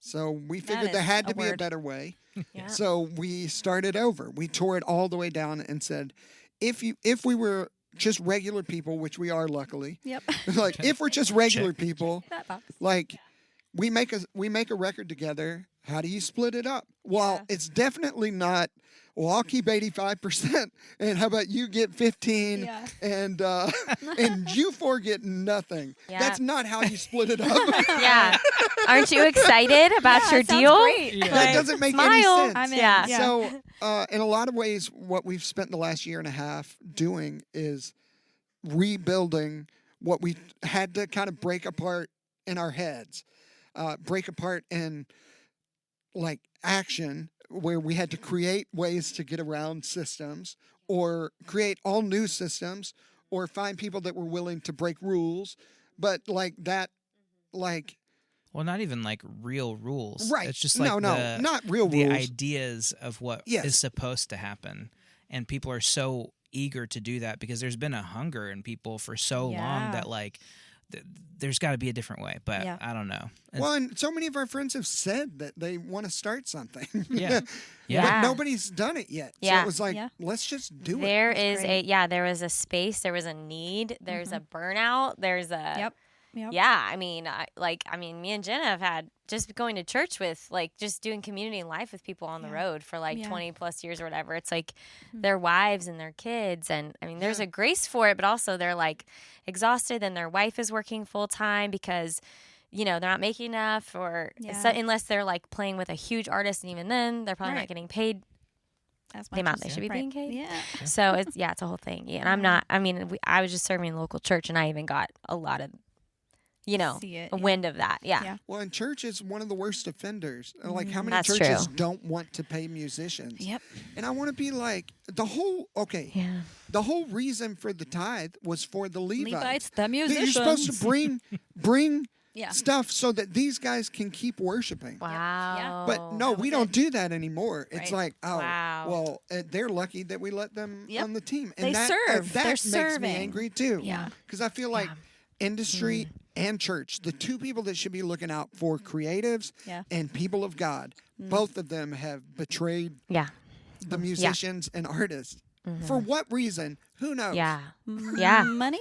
So we That figured there is had a to be a word. better way. Yeah. So we started over. We tore it all the way down and said, if we were just regular people, which we are luckily, Yep. like if we're just regular people, That box. like we make a record together. How do you split it up? Well, it's definitely not. Well, I'll keep 85%, and how about you get 15, Yeah. and and you 4 get nothing. Yeah. That's not how you split it up. Yeah. Aren't you excited about Yeah, your it sounds deal? great. That doesn't make any Smile. sense. I'm in. Yeah. Yeah. So, in a lot of ways, what we've spent the last year and a half doing is rebuilding what we had to kind of break apart in our heads, break apart in like action, where we had to create ways to get around systems or create all new systems or find people that were willing to break rules. But like that, like, Well, not even like real rules. right. It's just like no, the, not real the rules. ideas of what is Yes. supposed to happen. And people are so eager to do that because there's been a hunger in people for so long Yeah. that like there's got to be a different way. But Yeah. I don't know. It's- Well, and so many of our friends have said that they want to start something. Yeah. Yeah. But nobody's done it yet. So Yeah. it was like, Yeah. let's just do it. There is great. there was a space, there was a need, there's a burnout, there's a Yep. Yep. Yeah, I mean, me and Jenna have had just going to church with, like, just doing community life with people on the road for like Yeah. 20 plus years or whatever. It's like their wives and their kids, and I mean, there's a grace for it, but also they're like exhausted, and their wife is working full time because they're not making enough, or Yeah. unless they're like playing with a huge artist, and even then they're probably not Right. getting paid As the much amount as- they should be right. being paid. Yeah. So it's a whole thing. Yeah, and I'm not. I mean, I was just serving a local church, and I even got a lot of, See it, a yeah. wind of that. Yeah. Yeah. Well, and church is one of the worst offenders. Like, how many That's churches true. don't want to pay musicians? Yep. And I want to be like, the whole reason for the tithe was for the Levites. the That musicians. You're supposed to bring Yeah. stuff so that these guys can keep worshiping. Wow. But no, we don't do that anymore. It's Right. like, oh, Wow. well, they're lucky that we let them Yep. on the team. They And that, serve. that They're makes serving. me angry too. Yeah. Because I feel like industry and church, the two people that should be looking out for creatives Yeah. and people of God, both of them have betrayed Yeah. the musicians and artists. For what reason? Who knows? Yeah. Yeah. Money?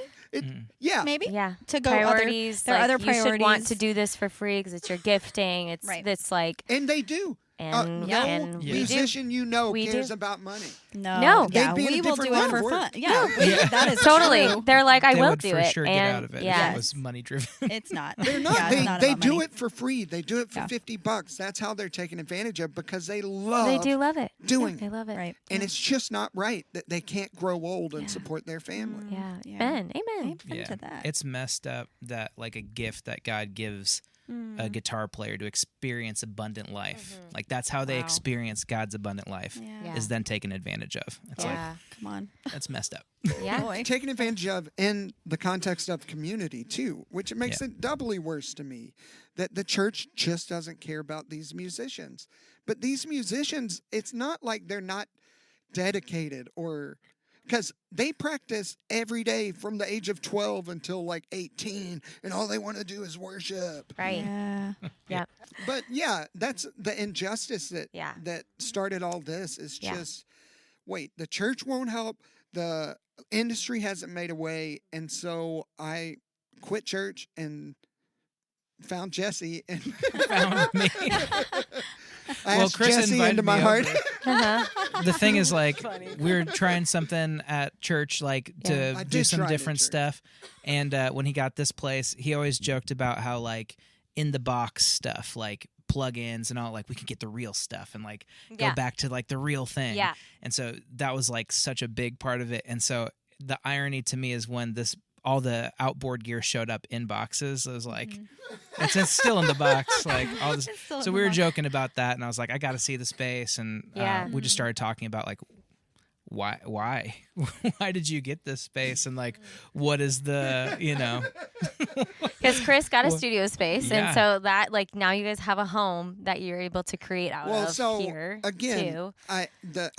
Yeah. Maybe? Yeah. To go priorities. there are other you should want priorities. to do this for free because it's your gifting. It's Right. It's like And they do. and no and we do. musician We cares do. about money. No. Yeah, They'd be in a we will different do it line for of work. fun. Yeah. That is Totally. true. They're like, I they will would do for it. sure and get out of it yeah. if it was money driven. It's not. They're not. Yeah, it's not they about do money. it for free. They do it for Yeah. $50. That's how they're taken advantage of because they love They do love it. doing They it. love it. Right. And it's just not right that they can't grow old and support their family. Yeah. Yeah. Ben. Amen. Amen to that. It's messed up that like a gift that God gives a guitar player to experience abundant life. Like that's how they Wow. experience God's abundant life Yeah. is then taken advantage of. It's like Yeah. Come on. that's messed up. Yeah. Boy. Taken advantage of in the context of community too, which makes it doubly worse to me that the church just doesn't care about these musicians. But these musicians, it's not like they're not dedicated or because they practice every day from the age of 12 until like 18 and all they want to do is worship. Right. Yeah. Yeah. But yeah, that's the injustice that Yeah. that started all this is Yeah. just wait, the church won't help, the industry hasn't made a way, and so I quit church and found Jesse and Found me. I Well, asked Chris Jesse invited into my me heart. over. Uh-huh. The thing is, like, we're trying something at church, like I to did do some try it at different church. stuff. And when he got this place, he always joked about how, like, in the box stuff, like plugins and all, like we could get the real stuff and like go Yeah. back to like the real thing. Yeah. And so that was like such a big part of it. And so the irony to me is when all the outboard gear showed up in boxes, I was like, it's still in the box. Like all this. So we were joking about that, and I was like, I got to see the space, and we just started talking about like, why did you get this space, and like, what is the Because Chris got a studio space, Yeah. and so that like now you guys have a home that you're able to create out Well, of so here again, too. I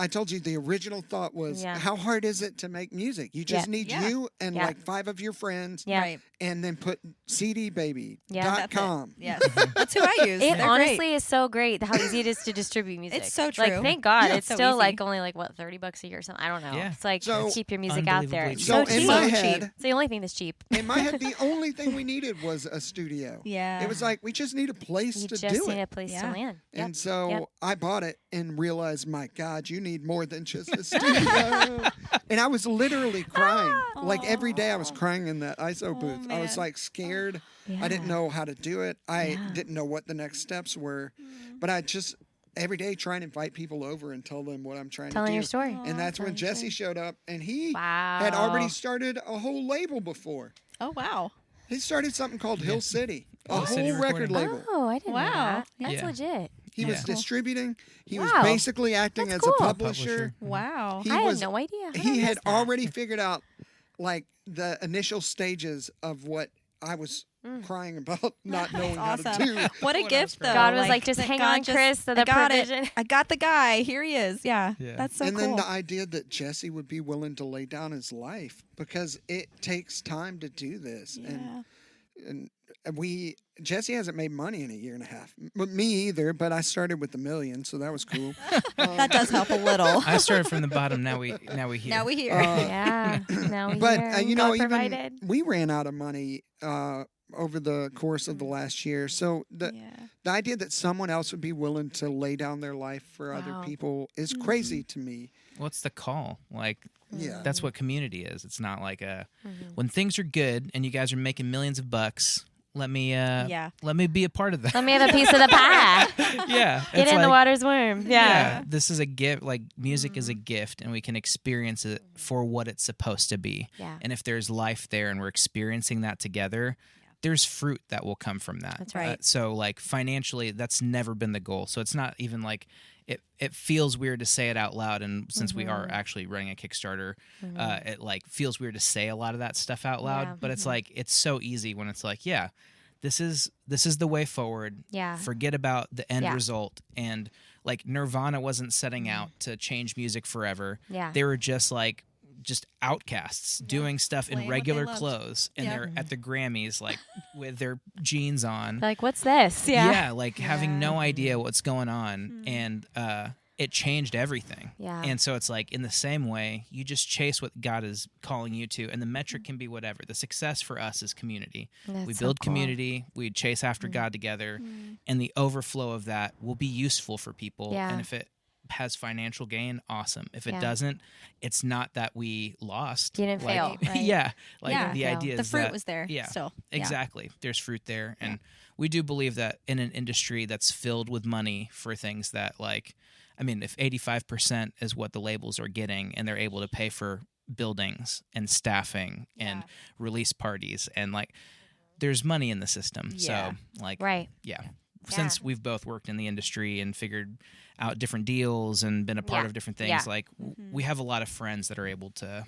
told you the original thought was, Yeah. how hard is it to make music? You just need you and Yeah. like 5 of your friends, Yeah. Right. and then put cdbaby.com. Yes. That's who I use. It They're honestly great. is so great how easy it is to distribute music. It's so Like, true. thank God, Yeah. it's So still easy. like only like what $30 a year or something. I don't know. Yeah. It's like So- keep your music out there. Unbelievably It's cheap. so So in cheap. my So head, cheap. It's the only thing that's cheap. in my head, the only thing we needed was a studio. Yeah. It was like we just need a place You to just do need it. a place to Yeah. land. And Yep. so Yep. I bought it and realized, my God, you need more than just a studio. And I was literally crying. Like every day I was crying in that ISO booth. I was man. like scared. Yeah. I didn't know how to do it. I Yeah. didn't know what the next steps were. But I just every day try and invite people over and tell them what I'm trying Telling to do. your story. And that's when Jesse showed up, and he Wow. had already started a whole label before. Oh wow. He started something called Hill City, a Hill City whole record Recording. label. Oh, I didn't know Wow. that. That's Yeah. legit. He was Yeah. distributing. He was Wow. basically acting That's as a cool. publisher. Wow. He I was- had no idea. How He did I had miss that? already figured out like the initial stages of what I was crying about not knowing how Awesome. to do. What a What gift, else, though. God was like, just that hang God on, Chris, to I the got provision. it. I got the guy. Here he is. Yeah. Yeah. That's so And cool. then the idea that Jesse would be willing to lay down his life because it takes time to do this. yeah. And Jesse hasn't made money in a year and a half. Me either, but I started with $1 million, so that was cool. That does help a little. I started from the bottom. Now we hear. Now we hear. Yeah. Now we But hear you know, God even provided. we ran out of money over the course of the last year. So the idea that someone else would be willing to lay down their life for Wow. other people is crazy to me. What's the call? Like Yeah. that's what community is. It's not like when things are good and you guys are making millions of bucks. Let me let me be a part of that. Let me have a piece of the pie. Yeah, Get it's in the like- water's warm. Yeah. This is a gift. Like music is a gift, and we can experience it for what it's supposed to be. Yeah. And if there's life there, and we're experiencing that together, there's fruit that will come from that. That's right. So like financially, that's never been the goal. So it's not even like it feels weird to say it out loud. And since we are actually running a Kickstarter, it like feels weird to say a lot of that stuff out loud. Yeah. But it's like it's so easy when it's like, yeah, this is the way forward. Yeah. Forget about the end Yeah. result. And like Nirvana wasn't setting out to change music forever. Yeah. They were just outcasts doing stuff in Playing what they regular loved. clothes, and Yeah. they're at the Grammys like with their jeans on. Like, what's this? Yeah. Like having no idea what's going on, and it changed everything. Yeah. And so it's like in the same way, you just chase what God is calling you to, and the metric can be whatever. The success for us is community. That's We so build cool. community, we chase after God together, and the overflow of that will be useful for people. Yeah. And if it has financial gain, awesome. If it Yeah. doesn't, it's not that we lost. You didn't fail, right? Yeah. Like Yeah. the Fail. idea The is fruit that, was there Yeah. still. Yeah. Exactly. There's fruit there. And we do believe that in an industry that's filled with money for things that like, I mean, if 85% is what the labels are getting and they're able to pay for buildings and staffing and release parties and like there's money in the system. Yeah. So like, Right. yeah. Since we've both worked in the industry and figured out different deals and been a part Yeah. of different things, Yeah. like we have a lot of friends that are able to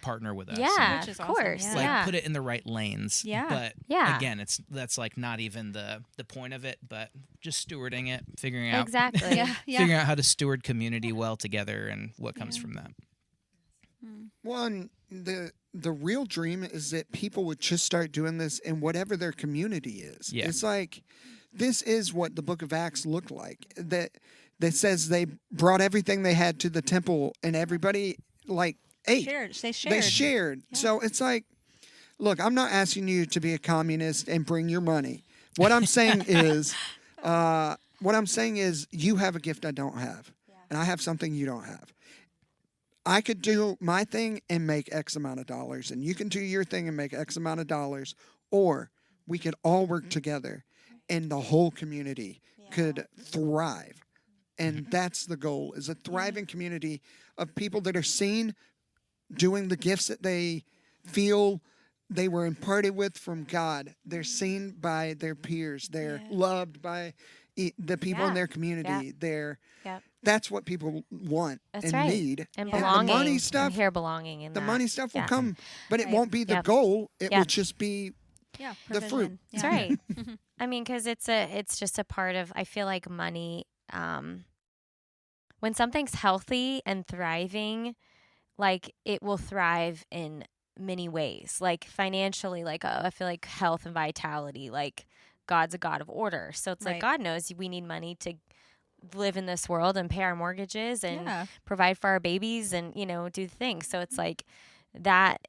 partner with us. Yeah, Which is of awesome, course. yeah. Like Yeah. put it in the right lanes. Yeah. But Yeah. again, that's like not even the point of it, but just stewarding it, figuring out Exactly. Yeah. figuring out how to steward community well together and what comes from that. One, the real dream is that people would just start doing this in whatever their community is. Yeah. It's like this is what the Book of Acts looked like. That says they brought everything they had to the temple, and everybody like ate. They shared. They shared. So it's like, look, I'm not asking you to be a communist and bring your money. What I'm saying is, you have a gift I don't have, and I have something you don't have. I could do my thing and make X amount of dollars, and you can do your thing and make X amount of dollars, or we could all work together, and the whole community could thrive. And that's the goal, is a thriving community of people that are seen doing the gifts that they feel they were imparted with from God. They're seen by their peers. They're loved by the people in their community. That's what people want need. And the belonging. money stuff, and here belonging in the that. money stuff will come, but it won't be the goal. It will just be the fruit. That's right. I mean, because it's just a part of, I feel like money, when something's healthy and thriving, like it will thrive in many ways, like financially, like I feel like health and vitality, like God's a God of order. So it's like God knows we need money to live in this world and pay our mortgages and provide for our babies and, do things. So it's like that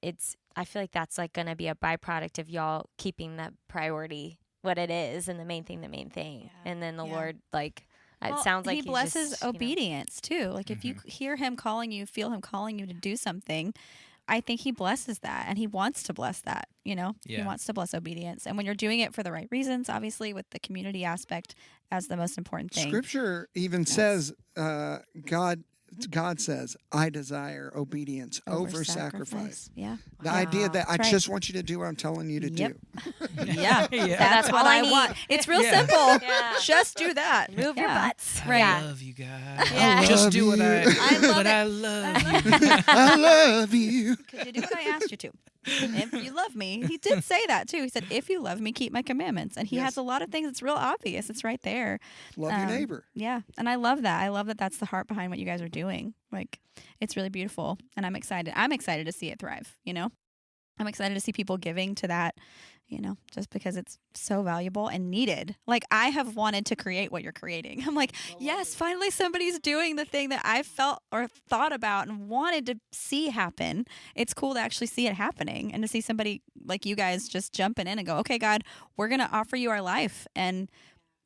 I feel like that's like going to be a byproduct of y'all keeping that priority what it is and the main thing. Yeah. And then the Lord, like, it sounds like he blesses obedience too. Like if you hear him calling you, feel him calling you to do something, I think he blesses that, and he wants to bless that, He wants to bless obedience. And when you're doing it for the right reasons, obviously with the community aspect as the most important thing. Scripture even says, God says, I desire obedience over sacrifice. Yeah. The idea that I just want you to do what I'm telling you to do. That's what I want. It's real simple. Just do that. Move your butts. I love you guys. Just do what I love you. I love you. Could you do what I asked you to? If you love me. He did say that too. He said, if you love me, keep my commandments. And he has a lot of things. It's real obvious. It's right there. Love your neighbor. Yeah. And I love that. I love that that's the heart behind what you guys are doing. Like, it's really beautiful. And I'm excited. I'm excited to see it thrive, I'm excited to see people giving to that, just because it's so valuable and needed. Like, I have wanted to create what you're creating. I'm like, yes, finally somebody's doing the thing that I felt or thought about and wanted to see happen. It's cool to actually see it happening and to see somebody like you guys just jumping in and go, okay, God, we're going to offer you our life. And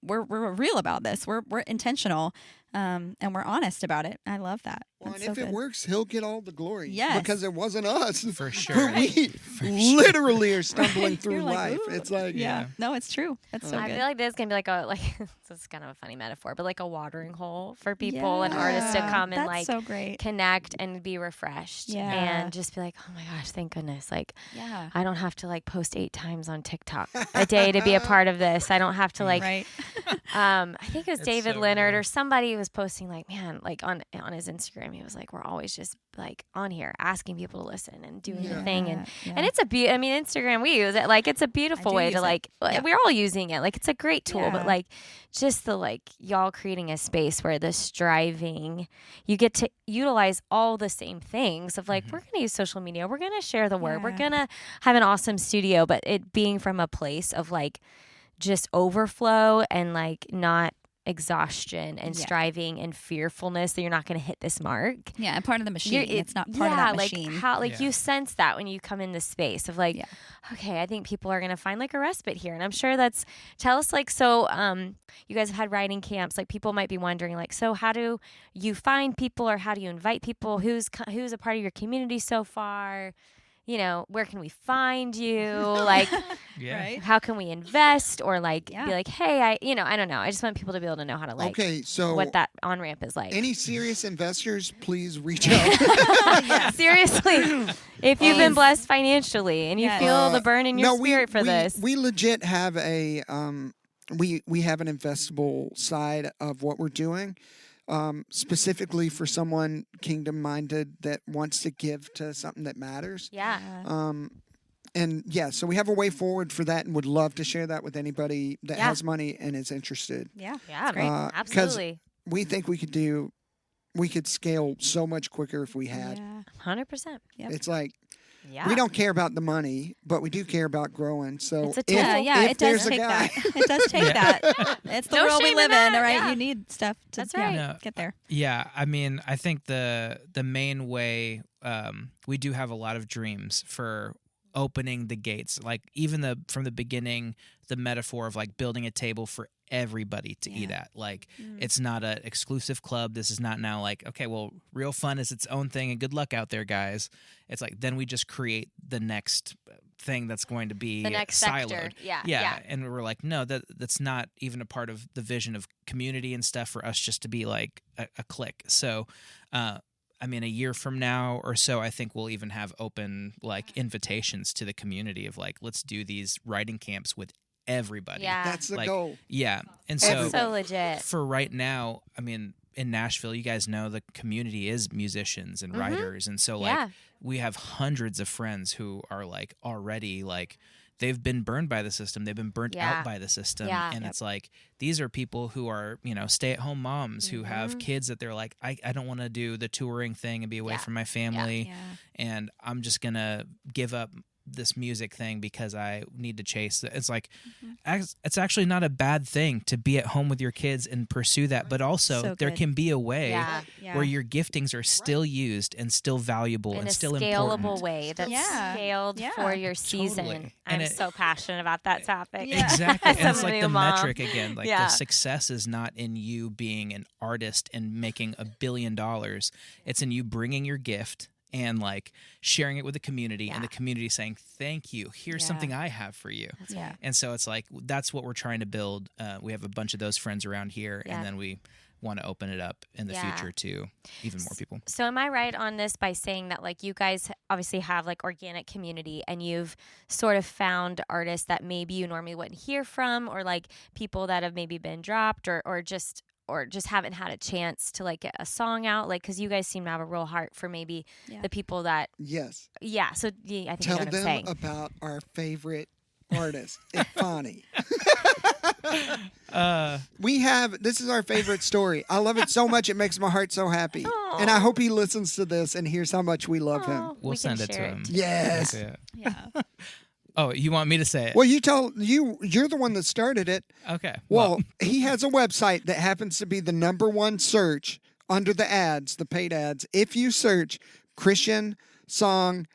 we're real about this. We're intentional. And we're honest about it. I love that. Well, and if it works, he'll get all the glory. Yes. Because it wasn't us. For sure. We literally are stumbling through life. Ooh. It's like, No, it's true. That's so I good. feel like this is going to be this is kind of a funny metaphor, but like a watering hole for people and artists to come and That's so great. connect and be refreshed and just be like, oh my gosh, thank goodness. Like, I don't have to post 8 times on TikTok a day to be a part of this. I don't have to right. I think it was David so Leonard real. or somebody was posting on his Instagram. He was like, we're always just on here asking people to listen and doing the thing. And it's Instagram, we use it. It's a beautiful way to we're all using it. It's a great tool, but just the y'all creating a space where the striving, you get to utilize all the same things of we're going to use social media. We're going to share the word. We're going to have an awesome studio, but it being from a place of just overflow and not exhaustion and striving and fearfulness that you're not going to hit this mark. Yeah, and part of the machine. It's not part of that machine. You sense that when you come in this space of okay, I think people are going to find a respite here. And I'm sure tell us you guys have had writing camps. People might be wondering so how do you find people or how do you invite people? Who's a part of your community so far? Where can we find you? Right? How can we invest or be hey, I don't know. I just want people to be able to know how to okay, so what that on-ramp is like. Any serious investors, please reach out. Seriously. If you've been blessed financially and you feel the burn in your spirit for this. We legit have a we have an investable side of what we're doing. Specifically for someone kingdom-minded that wants to give to something that matters. Yeah. So we have a way forward for that and would love to share that with anybody that has money and is interested. Yeah. Yeah, great. Absolutely. We think we could scale so much quicker if we had. Yeah. 100%. Yep. It's we don't care about the money, but we do care about growing. So it's a tool. It does take that. It does take that. It's the world we live in, right? Yeah. You need stuff to get there. Yeah, I think the main way we do have a lot of dreams for opening the gates. Even from the beginning, the metaphor of building a table for everybody to eat at. It's not an exclusive club. This is not now okay, well, RealFun is its own thing and good luck out there, guys. It's then we just create the next thing that's going to be the next siloed. sector. Yeah. And we're like, no, that's not even a part of the vision of community and stuff for us just to be like a clique. So, I mean, a year from now or so, I think we'll even have open like invitations to the community of like, let's do these writing camps with everybody. Yeah. That's the like, goal. Yeah. And Everybody. So legit. for right now, I mean, in Nashville, you guys know the community is musicians and writers. And so like we have hundreds of friends who are like already like they've been burned by the system. They've been burnt out by the system. And it's like these are people who are, you know, stay-at-home moms who have kids that they're like, I don't want to do the touring thing and be away from my family. And I'm just going to give up this music thing because I need to chase. It's like it's actually not a bad thing to be at home with your kids and pursue that, but also there can be a way where your giftings are still used and still valuable and still scalable important. way that's scaled for your season. Totally. I'm so passionate about that topic. Exactly. And it's like the mom. metric again. Like the success is not in you being an artist and making $1 billion. It's in you bringing your gift and like sharing it with the community and the community saying, thank you. Here's something I have for you. And so it's like, that's what we're trying to build. We have a bunch of those friends around here and then we want to open it up in the future to even more people. So am I right on this by saying that like you guys obviously have like organic community and you've sort of found artists that maybe you normally wouldn't hear from or like people that have maybe been dropped or just haven't had a chance to like get a song out, like because you guys seem to have a real heart for maybe the people that so I think tell you know what I'm them saying. about our favorite artist, Ifani. This is our favorite story. I love it so much it makes my heart so happy. And I hope he listens to this and hears how much we love him. We'll send it to him. Yes. Oh, you want me to say it? Well, you're the one that started it. Okay. Well, he has a website that happens to be the #1 search under the ads, the paid ads. If you search Christian song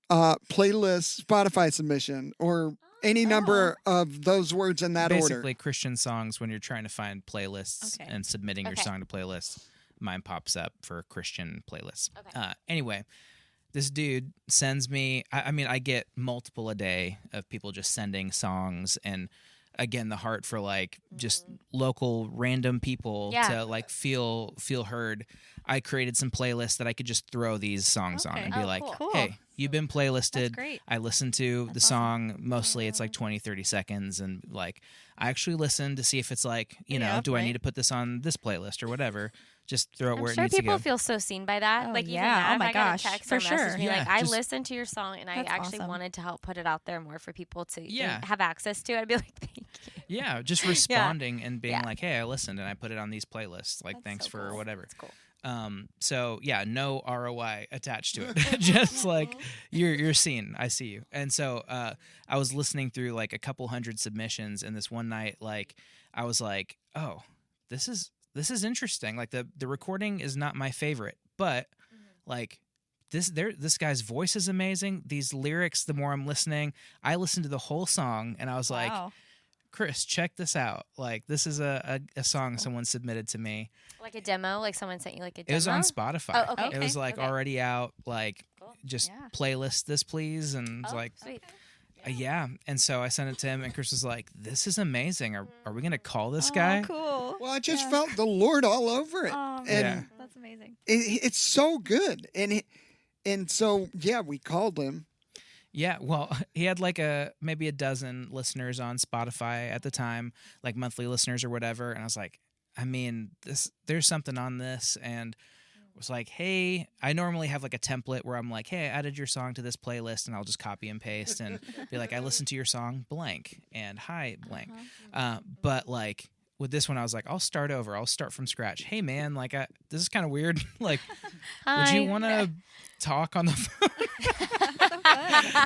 playlist Spotify submission or any number of those words in that order. Basically, Christian songs when you're trying to find playlists and submitting your song to playlists, mine pops up for Christian playlists. Anyway, this dude sends me, I mean, I get multiple a day of people just sending songs and again, the heart for like just local random people to like feel heard. I created some playlists that I could just throw these songs on and be like, hey, you've been playlisted. I listened to the song. Mostly it's like 20, 30 seconds. And like, I actually listened to see if it's like, you know, do I need to put this on this playlist or whatever? Just throw it where it needs to go. I'm sure people feel so seen by that. Like, even that, if I got a text or message me, like, I listened to your song and I actually wanted to help put it out there more for people to have access to. I'd be like, thank you. Yeah, just responding and being like, hey, I listened and I put it on these playlists. Like, thanks for whatever. That's cool. So yeah, no ROI attached to it. Just like you're seen. I see you. And so I was listening through like a couple hundred submissions, and this one night, like I was like, oh, this is interesting. Like the recording is not my favorite, but like this guy's voice is amazing. These lyrics, the more I'm listening, I listened to the whole song and I was like, Chris, check this out. Like this is a song someone submitted to me. Like a demo? Like someone sent you like a demo? It was on Spotify. Oh, okay. It was like already out, like just playlist this please. And it's like, sweet. Yeah. And so I sent it to him and Chris was like, this is amazing. Are we going to call this guy? Cool. Well, I just felt the Lord all over it. Oh, and that's amazing. It's so good. And so, yeah, we called him. Yeah, well, he had like maybe a dozen listeners on Spotify at the time, like monthly listeners or whatever. And I was like, I mean, there's something on this. And was like, hey, I normally have like a template where I'm like, hey, I added your song to this playlist, and I'll just copy and paste and be like, I listened to your song blank and hi blank. But like with this one, I was like, I'll start over. I'll start from scratch. Hey man, like this is kind of weird. Like, would you want to talk on the phone?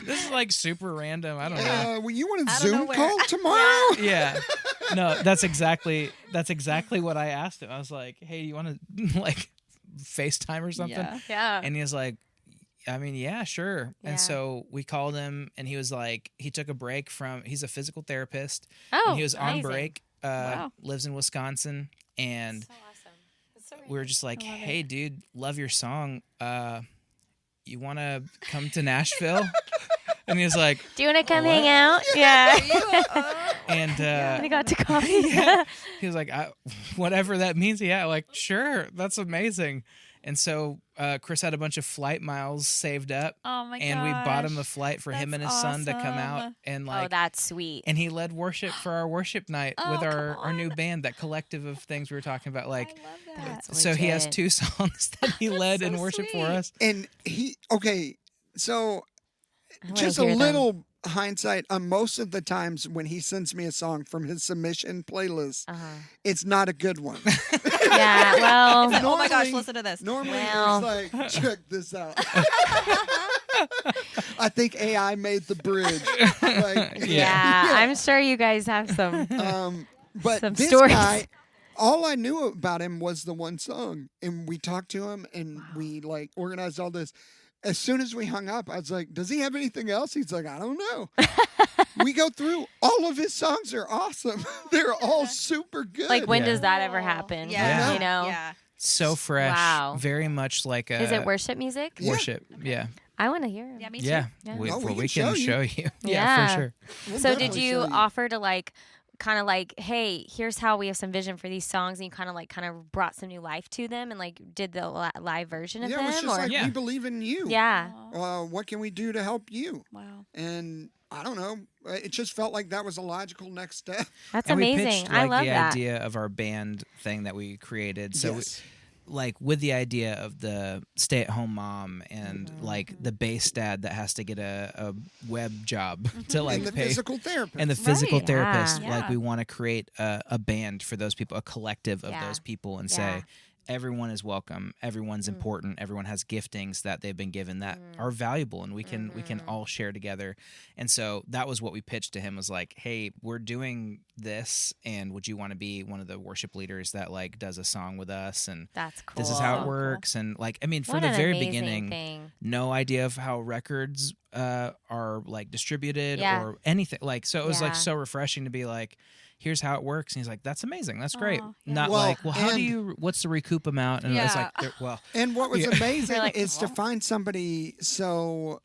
This is like super random. I don't know. Well, you want a Zoom call tomorrow? Yeah. No, that's exactly what I asked him. I was like, hey, do you want to like FaceTime or something? Yeah. And he was like, I mean, yeah, sure. Yeah. And so we called him, and he was like, he took a break he's a physical therapist. Oh, and he was on amazing. break, lives in Wisconsin. And so awesome. That's so we were just like, hey, dude, love your song. You want to come to Nashville? And he was like, "Do you want to come hang out?" Yeah. And we got to coffee. He was like, whatever that means. Yeah, like, sure, that's amazing. And so Chris had a bunch of flight miles saved up. Oh my And we bought him a flight for him and his son to come out. And like, oh, that's sweet. And he led worship for our worship night with our new band, that collective of things we were talking about. Like, I love that. That's so he has legit. 2 songs that he led in worship for us. And so I wanna just a hear them. little hindsight on most of the times when he sends me a song from his submission playlist, it's not a good one. Yeah, well, Oh my gosh, Normally- listen to this. Normally, Well. it's like, check this out. I think AI made the bridge. Like, yeah, I'm sure you guys have some. But Some this stories. guy, all I knew about him was the one song, and we talked to him, and we like organized all this. As soon as we hung up, I was like, "Does he have anything else?" He's like, "I don't know." We go through all of his songs are awesome. They're all super good. Like, when Yeah. does that ever happen? Yeah. You know? Yeah. So fresh. Wow. Very much like a Is it worship music? worship. Yeah. I want to hear it. Yeah, me too. Yeah. Yeah. We, Oh, well, we we can can show show you. you. Yeah, Yeah. for sure. We'll So did definitely you show offer to like kind of like, hey, here's how we have some vision for these songs, and you kind of brought some new life to them and like did the live version of Yeah, it them? was just like, Yeah. we believe in you. yeah. What can we do to help you? Wow. And I don't know. It just felt like that was a logical next step. That's And we amazing. pitched I like love the that. idea of our band thing that we created. So Yes. like with the idea of the stay-at-home mom and Mm-hmm. like the base dad that has to get a web job to like And the pay, physical therapist. and the physical Right. therapist. Yeah. Like Yeah. we want to create a band for those people, a collective of Yeah. those people, and Yeah. say everyone is welcome, everyone's important, everyone has giftings that they've been given that are valuable, and we can all share together. And so that was what we pitched to him, was like, hey, we're doing this, and would you want to be one of the worship leaders that like does a song with us? And That's cool. this is how it Cool. works. And like, I mean, from What the an very amazing beginning, thing. no idea of how records are like distributed Yeah. or anything. Like, so it was like Yeah. so refreshing to be like, here's how it works. And he's like, that's amazing. That's great. Aw, yeah. Not Well, like, well, how do and- you, what's the recoup amount? And it's Yeah. like, well, And what was Yeah. amazing You're like, is to "Well." find somebody so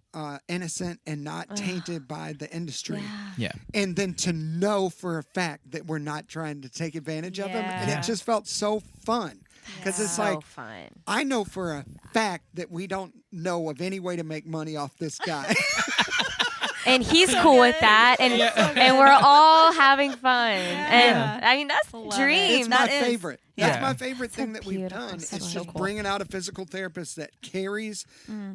innocent and not tainted by the industry. yeah. And then to know for a fact that we're not trying to take advantage of them. And Yeah. it just felt so fun. Because it's so like, fun. I know for a fact that we don't know of any way to make money off this guy. And he's cool with that, and we're all having fun. And I mean, that's the Love it. dream. It's my That is. favorite. Yeah. That's my favorite thing that we've beautiful. done. So It's cool. just bringing out a physical therapist that carries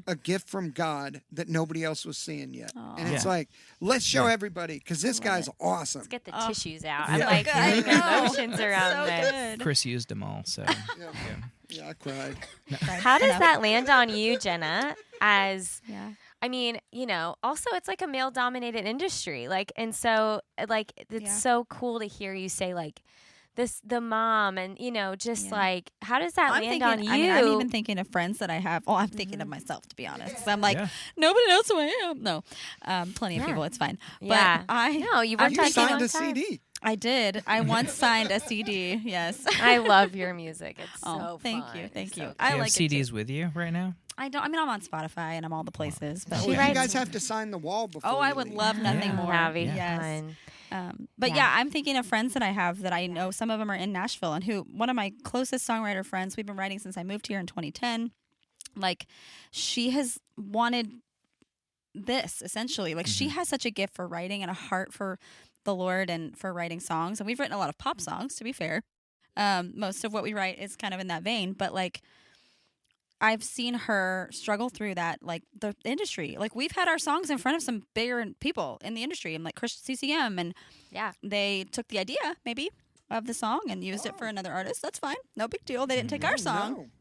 a gift from God that nobody else was seeing yet. And it's Yeah. like, let's show everybody because this guy's awesome. Let's get the Oh. tissues out. Yeah. I'm like I getting know. emotions around so this. good. Chris used them all. So Yeah, I cried. How does that land on you, Jenna? As Yeah. I mean, you know, also it's like a male-dominated industry, like, and so like it's Yeah. so cool to hear you say like this, the mom, and you know, just Yeah. like how does that I'm land thinking, on you? I mean, I'm even thinking of friends that I have. Well, I'm thinking of myself, to be honest. 'Cause I'm like, Yeah. nobody knows who I am. No, plenty of Yeah. people. It's fine. Yeah. But I, No, you I'm worked You on signed a time. CD. I did. I once signed a CD. Yes. I love your music. It's Oh, so thank fun. you, It's thank so you. good. I do you like have it too. CDs with you right now? I don't. I mean, I'm on Spotify and I'm all the places. But She You writes- guys have to sign the wall before. oh, I you would leave. love nothing Yeah. more. That'd be Yes. fun. But Yeah. yeah, I'm thinking of friends that I have that I know. Some of them are in Nashville, and who one of my closest songwriter friends. We've been writing since I moved here in 2010. Like, she has wanted this essentially. Like, she has such a gift for writing and a heart for the Lord and for writing songs. And we've written a lot of pop songs, to be fair. Most of what we write is kind of in that vein, but like, I've seen her struggle through that, like the industry. Like, we've had our songs in front of some bigger people in the industry, and like CCM, and Yeah. they took the idea maybe of the song and used it for another artist. That's fine, no big deal. They didn't take our song.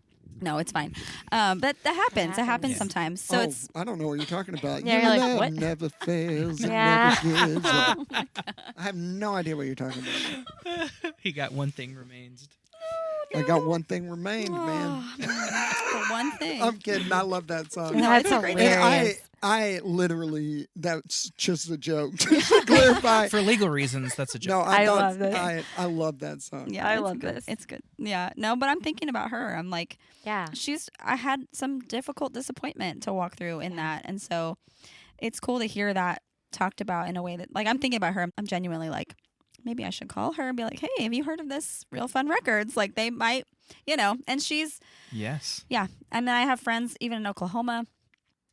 No, it's fine. But that happens. It happens Yeah. sometimes. So it's I don't know what you're talking about. Yeah, Your you're like, love what? never fails. It Yeah. never gives up. I have no idea what you're talking about. He got one thing remains. I got one thing remained, man. the one thing. I'm kidding. I love that song. No, That's it's a great And hilarious. I literally, that's just a joke. Just to clarify. For legal reasons, that's a joke. No, I thought- love this. I love that song. Yeah, I it's love good. this. It's good. Yeah, no, but I'm thinking about her. I'm like, Yeah. I had some difficult disappointment to walk through in that, and so it's cool to hear that talked about in a way that, like, I'm thinking about her. I'm genuinely like, maybe I should call her and be like, hey, have you heard of this RealFun Records? Like, they might, and she's, Yes. yeah. And then I have friends even in Oklahoma,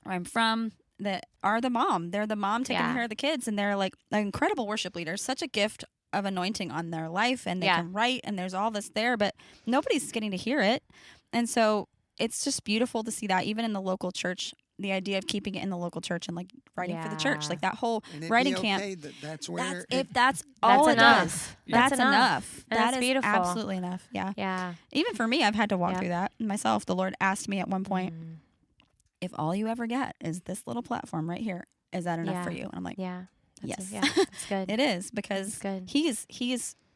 where I'm from, that are the mom. They're the mom taking care of the kids, and they're like incredible worship leaders. Such a gift of anointing on their life, and they can write, and there's all this there, but nobody's getting to hear it. And so it's just beautiful to see that even in the local church, the idea of keeping it in the local church and like writing for the church, like that whole writing camp. That's where that's all it enough. does. That's enough. That is beautiful. absolutely enough. Yeah. Yeah. Even for me, I've had to walk through that myself. The Lord asked me at one point, if all you ever get is this little platform right here, is that enough for you? And I'm like, yes. That's good. It is, because he's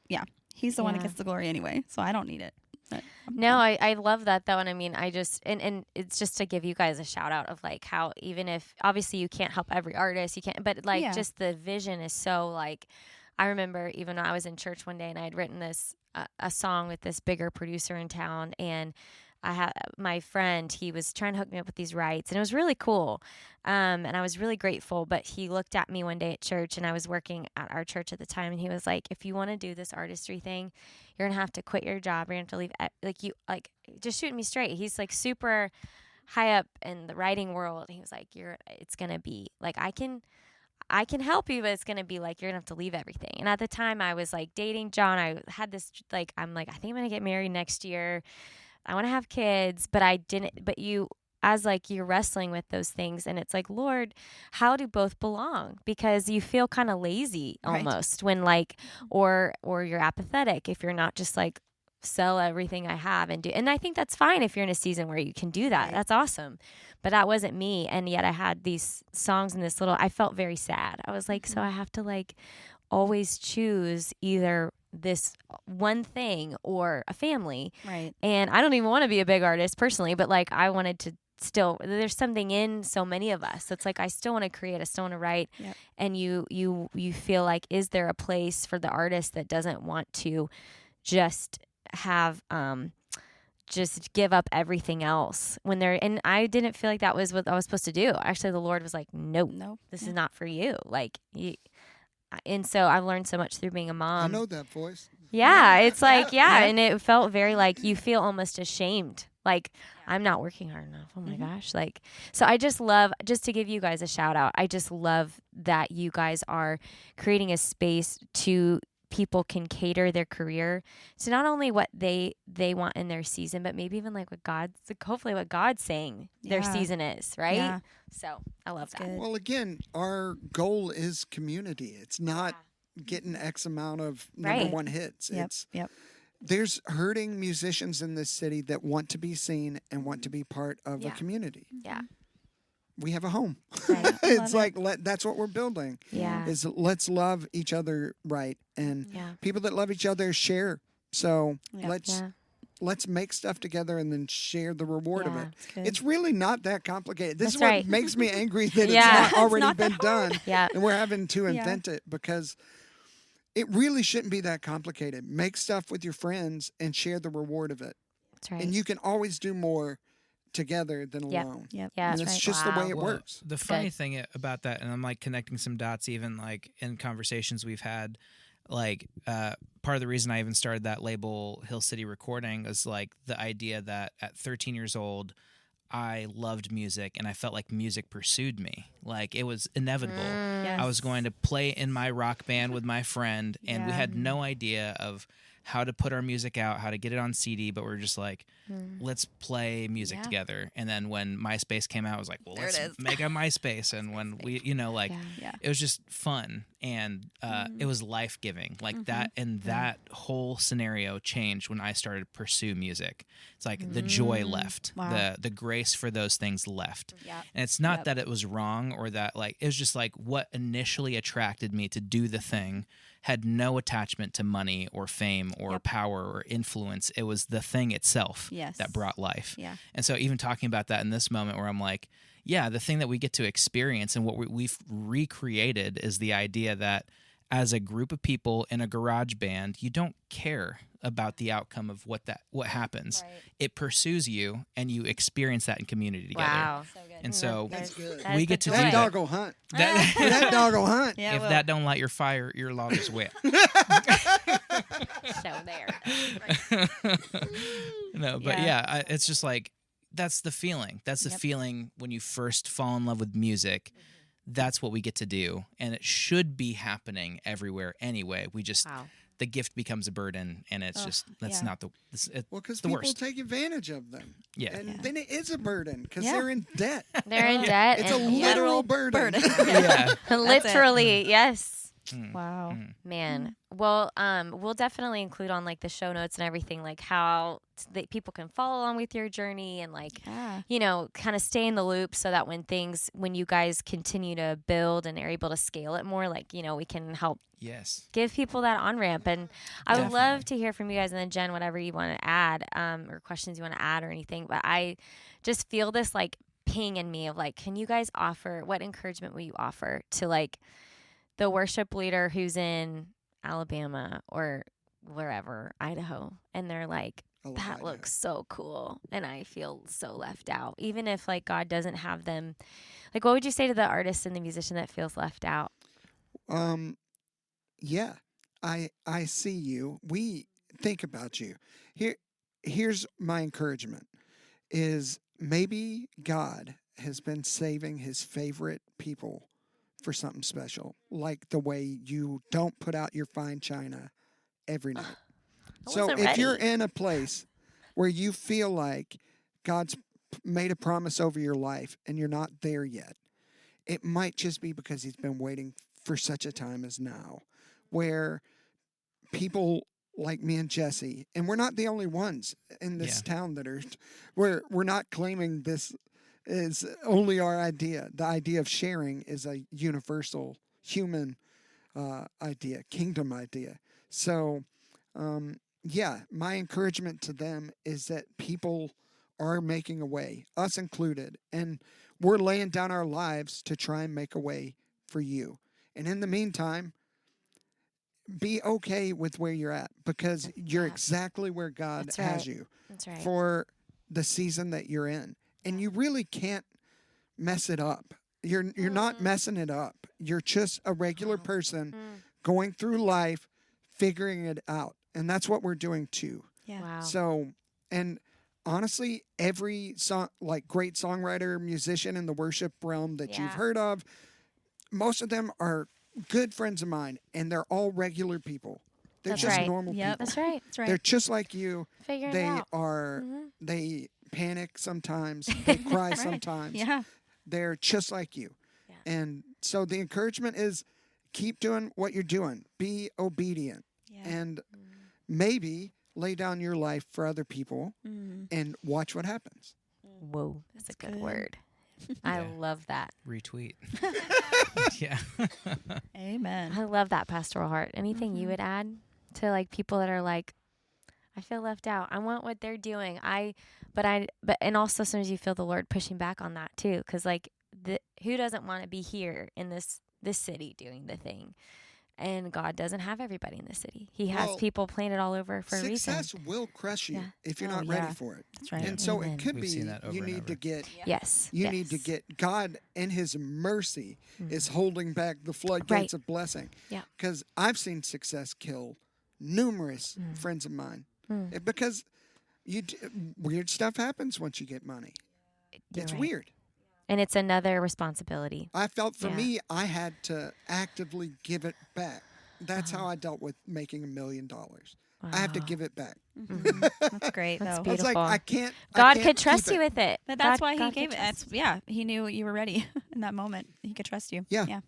the one that gets the glory anyway. So I don't need it. But, no, I love that though. And I mean, I just, and it's just to give you guys a shout out of like how, even if obviously you can't help every artist, you can't, but like just the vision is so like, I remember even when I was in church one day and I had written this, a song with this bigger producer in town, and I had my friend, he was trying to hook me up with these rights, and it was really cool. And I was really grateful, but he looked at me one day at church, and I was working at our church at the time, and he was like, if you want to do this artistry thing, you're going to have to quit your job. You're going to have to leave, just shooting me straight. He's like super high up in the writing world. He was like, it's going to be like, I can help you, but it's going to be like, you're going to have to leave everything. And at the time I was like dating John. I had this, like, I'm like, I think I'm going to get married next year. I want to have kids, but I didn't, but you're wrestling with those things, and it's like, Lord, how do both belong? Because you feel kind of lazy almost when like, or you're apathetic if you're not just like sell everything I have and do. And I think that's fine if you're in a season where you can do that. That's awesome. But that wasn't me. And yet I had these songs in this I felt very sad. I was like, so I have to like always choose either this one thing or a family. Right. And I don't even want to be a big artist personally, but like I wanted to still, there's something in so many of us. It's like, I still want to create, I still want to write. Yep. And you feel like, is there a place for the artist that doesn't want to just have, just give up everything else when they're, and I didn't feel like that was what I was supposed to do. Actually, the Lord was like, no, this is not for you. Like, and so I've learned so much through being a mom. I know that voice. Yeah, it's like, and it felt very like you feel almost ashamed. Like, I'm not working hard enough. Oh my gosh. Like, so I just love, just to give you guys a shout out, I just love that you guys are creating a space to people can cater their career to not only what they want in their season, but maybe even like hopefully what God's saying their season is, right? Yeah. So I love that. Good. Well, again, our goal is community. It's not getting X amount of number one hits. There's hurting musicians in this city that want to be seen and want to be part of a community. Yeah. We have a home. Right. It's like, that's what we're building. Yeah. Is let's love each other right. And people that love each other share. So let's make stuff together and then share the reward of it. It's really not that complicated. This is what makes me angry that it's not already been done. Yeah. And we're having to invent it, because it really shouldn't be that complicated. Make stuff with your friends and share the reward of it. That's right. And you can always do more together than alone. Yep. Yeah, and it's just the way it works. The funny thing about that, and I'm like connecting some dots even like in conversations we've had, like part of the reason I even started that label Hill City Recording is like the idea that at 13 years old, I loved music and I felt like music pursued me. Like it was inevitable. Yes. I was going to play in my rock band with my friend, and we had no idea of how to put our music out, how to get it on CD, but we're just like, let's play music together. And then when MySpace came out, I was like, well, let's make a MySpace. And when we, it was just fun. And it was life-giving. Like that, and that whole scenario changed when I started to pursue music. It's like the joy left, the grace for those things left. Yep. And it's not that it was wrong or that like, it was just like what initially attracted me to do the thing had no attachment to money or fame or power or influence. It was the thing itself that brought life. Yeah. And so even talking about that in this moment where I'm like, the thing that we get to experience and what we've recreated is the idea that as a group of people in a garage band, you don't care about the outcome of what happens. Right. It pursues you, and you experience that in community together. Wow. So good. And so That's good. That's we the get to joy. do That that. dog will hunt. That, That dog will hunt. Yeah, if well, that don't light your fire, your log is wet. So there. No, but Yeah. it's just like that's the feeling. That's the Yep. feeling when you first fall in love with music. That's what we get to do, and it should be happening everywhere anyway. We just Wow. the gift becomes a burden, and it's just that's yeah. not the Well, because the people worst. take advantage of them. Yeah. And Yeah. then it is a burden because Yeah. they're in debt. They're in debt. It's a and- literal burden. Yeah. Literally, yes. Wow. Man. Well, we'll definitely include on like the show notes and everything, like how that people can follow along with your journey and like, Yeah. you know, kind of stay in the loop so that when you guys continue to build and are able to scale it more, like, you know, we can help Yes. give people that on ramp. And I would Definitely. love to hear from you guys, and then Jen, whatever you want to add, or questions you want to add or anything. But I just feel this like ping in me of like, can you guys offer, what encouragement will you offer to like the worship leader who's in Alabama or wherever, Idaho, and they're like, I love that Idaho. looks so cool, and I feel so left out, even if like God doesn't have them. Like, what would you say to the artist and the musician that feels left out? Yeah, I see you. We think about you. Here's my encouragement: is maybe God has been saving His favorite people for something special, like the way you don't put out your fine china every night. I So wasn't if you're ready. in a place where you feel like God's made a promise over your life and you're not there yet, it might just be because He's been waiting for such a time as now, where people like me and Jesse, and we're not the only ones in this town that are, we're not claiming this is only our idea. The idea of sharing is a universal human idea, kingdom idea. So, my encouragement to them is that people are making a way, us included, and we're laying down our lives to try and make a way for you. And in the meantime, be okay with where you're at, because you're exactly where God That's has right. you That's right. for the season that you're in. And you really can't mess it up. You're not messing it up. You're just a regular person going through life, figuring it out. And that's what we're doing too. Yeah. Wow. So, and honestly, every song, like great songwriter, musician in the worship realm that you've Yeah. heard of, most of them are good friends of mine, and they're all regular people. They're That's just right. normal Yep. people. That's right. That's right. They're just like you. Figuring They it out. are. Mhm. They panic sometimes. They cry Right. sometimes. Yeah. They're just like you. Yeah. And so the encouragement is keep doing what you're doing. Be obedient. Yeah. And maybe lay down your life for other people and watch what happens. Whoa, that's a good good. word. I Yeah. love that. Retweet. Yeah. Amen. I love that pastoral heart. Anything you would add to like people that are like, I feel left out. I want what they're doing. But and also sometimes you feel the Lord pushing back on that too, because like who doesn't want to be here in this city doing the thing? And God doesn't have everybody in the city. He has Well, people planted all over for a reason. Success will crush you Yeah. if you're Oh, not yeah. ready for it. That's right. And so Amen. it could We've be seen that over you and need over. to get Yes. you need to get God in His mercy is holding back the floodgates of blessing. Yeah. Because I've seen success kill numerous friends of mine. Because weird stuff happens once you get money. You're It's right. weird. And it's another responsibility. I felt for Yeah. me, I had to actively give it back. That's how I dealt with making $1 million. I have to Wow. give it back. That's great. That's though. I was like, Beautiful. I can't. God I could can't trust keep you it. with it. But that's why God He could gave it. trust That's He knew you were ready in that moment. He could trust you. Yeah. Yeah.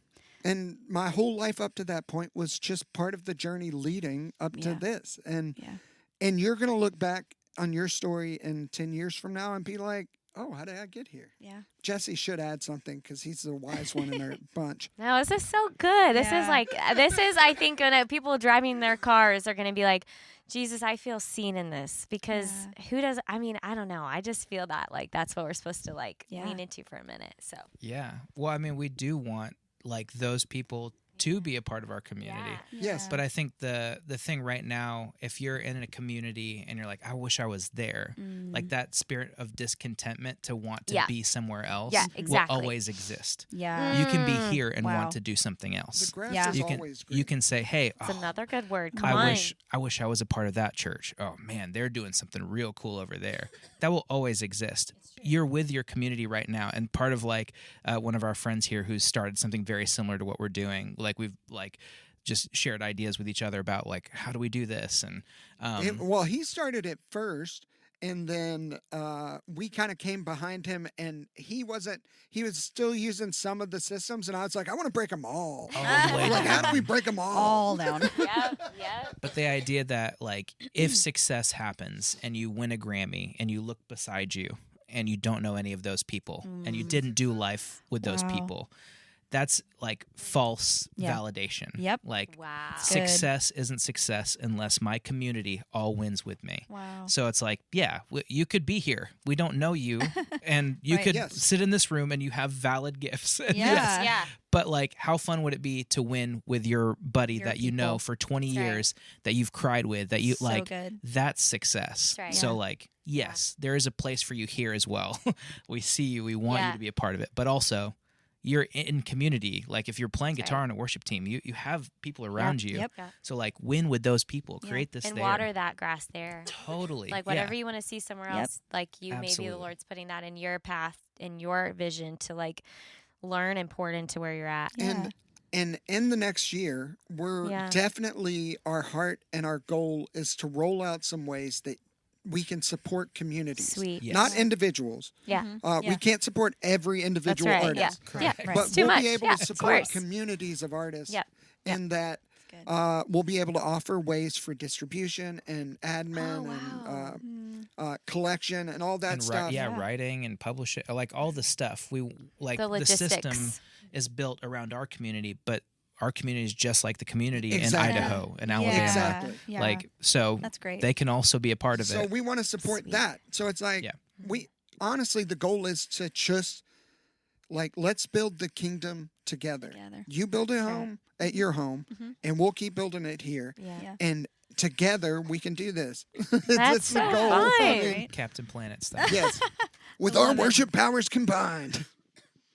And my whole life up to that point was just part of the journey leading up to Yeah. this. And Yeah. and you're gonna look back on your story in 10 years from now and be like, oh, how did I get here? Yeah. Jesse should add something because he's the wise one in our bunch. No, this is so good. This is Yeah. like, I think, when people driving their cars are going to be like, Jesus, I feel seen in this, because who does, I mean, I don't know. I just feel that like that's what we're supposed to like Yeah. lean into for a minute. So Yeah. Well, I mean, we do want like those people to be a part of our community. Yes. But I think the thing right now, if you're in a community and you're like, I wish I was there, like that spirit of discontentment to want to be somewhere else will always exist. Yeah. You can be here and want to do something The else. grass is You can always green. you can say, hey, It's another good word. Come I on. wish I was a part of that church. Oh man, they're doing something real cool over there. That will always exist. You're with your community right now, and part of like one of our friends here who's started something very similar to what we're doing. Like we've like just shared ideas with each other about like how do we do this, and Well, he started it first, and then we kind of came behind him, and he was still using some of the systems, and I was like, I want to break them all. all the way Like, how down. do we break them all? All down. Yep. But the idea that like if success happens and you win a Grammy and you look beside you and you don't know any of those people and you didn't do life with those people, that's like false validation. Yep. Like Wow. success isn't success unless my community all wins with me. Wow. So it's like, yeah, you could be here. We don't know you, and you Right. could Yes. sit in this room and you have valid gifts. And Yeah. yes, Yeah. but like, how fun would it be to win with your buddy Your that you know people. for 20 That's right. years, that you've cried with, that you So like? good. That's success. That's right. So Yeah. like, yes, there is a place for you here as well. We see you. We want you Yeah. to be a part of it, but also you're in community. Like if you're playing That's guitar right. on a worship team, you have people around you. Yep. Yeah. So like win with those people. Yeah. Create this And there. water that grass there. Totally. Like yeah. whatever you want to see somewhere Yep. else, like you maybe Absolutely. the Lord's putting that in your path, in your vision to like learn and pour into where you're at. And in the next year, we're Yeah. definitely, our heart and our goal is to roll out some ways that we can support communities. Sweet. Yes. Not individuals. Yeah. We can't support every That's individual right. artist. Yeah. Correct. Yeah. But It's too we'll much. be able Yeah, to of support course. communities of artists, Yep. and that good. we'll be able to offer ways for distribution and admin Oh, and collection and all that And stuff. writing and publishing, like all the stuff. We like The the system logistics. is built around our community, but our community is just like the community Exactly. in Idaho and Yeah. Alabama. Exactly. Yeah. Like so, That's great. they can also be a part of So it. we want to support Sweet. that. So it's like Yeah. we honestly, the goal is to just like let's build the kingdom together. Together. You build a home at your home, and we'll keep building it here. Yeah. And together we can do this. That's That's the so goal. fun. I mean, Right? Captain Planet stuff. yes. With I our love it. worship powers combined.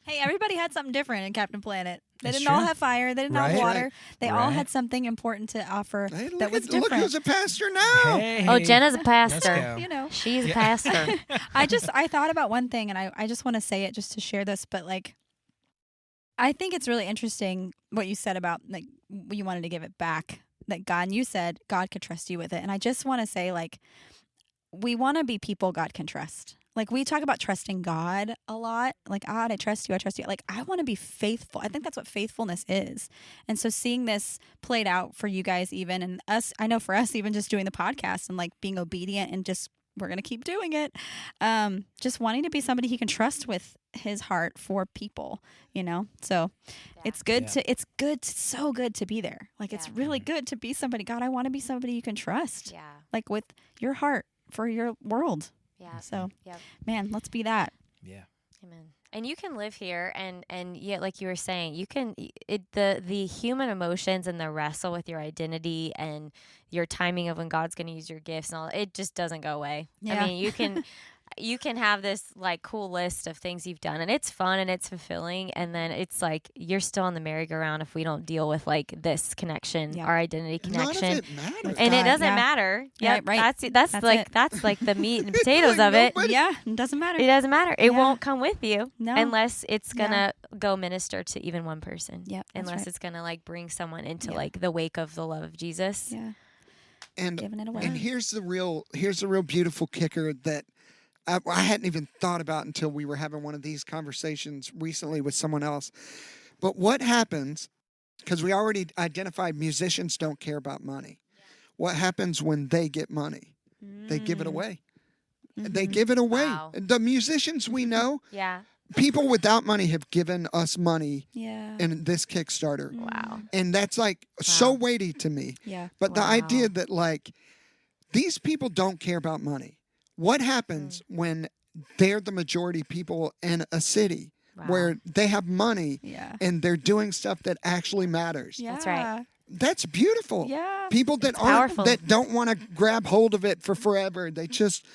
Hey, everybody had something different in Captain Planet. They That's didn't all true. have fire. They didn't all Right. have water. They all Right. had something important to offer Hey, that look, was look different. who's a pastor now. Hey, Oh, Jenna's a let's pastor. go. You know, She's a Yeah. pastor. I thought about one thing, and I just want to say it just to share this, but like, I think it's really interesting what you said about like you wanted to give it back. That God, and you said God could trust you with it, and I just want to say like, we want to be people God can trust. Like we talk about trusting God a lot. Like, God, I trust you. I trust you. Like, I want to be faithful. I think that's what faithfulness is. And so seeing this played out for you guys even, and us, I know for us, even just doing the podcast and like being obedient and just, we're going to keep doing it. Just wanting to be somebody he can trust with his heart for people, you know? So it's good Yeah. so good to be there. Like, it's really good to be somebody, God, I want to be somebody you can trust. Yeah. Like with your heart for your world. Yeah. So, Yep. man, let's be that. Yeah. Amen. And you can live here, and yet, like you were saying, you can the human emotions and the wrestle with your identity and your timing of when God's going to use your gifts and all. It just doesn't go away. Yeah. I mean, you can have this like cool list of things you've done, and it's fun and it's fulfilling, and then it's like you're still on the merry-go-round if we don't deal with like this connection, Yeah. our identity None of connection. it matters. And it God, doesn't yeah. matter. Yeah, Yep, right. That's That's like it. that's like the meat and potatoes Like of it. nobody- Yeah, it doesn't matter. It doesn't matter. It Yeah. won't come with you No. unless it's Yeah. gonna go minister to even one person. Yep, that's Unless right. it's gonna like bring someone into Yeah. like the wake of the love of Jesus. Yeah, And giving it away. and here's the real beautiful kicker that I hadn't even thought about until we were having one of these conversations recently with someone else. But what happens, because we already identified musicians don't care about money. What happens when they get money? They give it away. They give it away. Wow. The musicians we know, Yeah. people without money have given us money Yeah. in this Kickstarter. Wow. And that's like so Wow. weighty to me. Yeah. But the Wow. idea that like these people don't care about money. What happens when they're the majority people in a city where they have money Yeah. and they're doing stuff that actually matters. Yeah. That's right. That's beautiful. Yeah. People that powerful. that don't want to grab hold of it for forever. They just,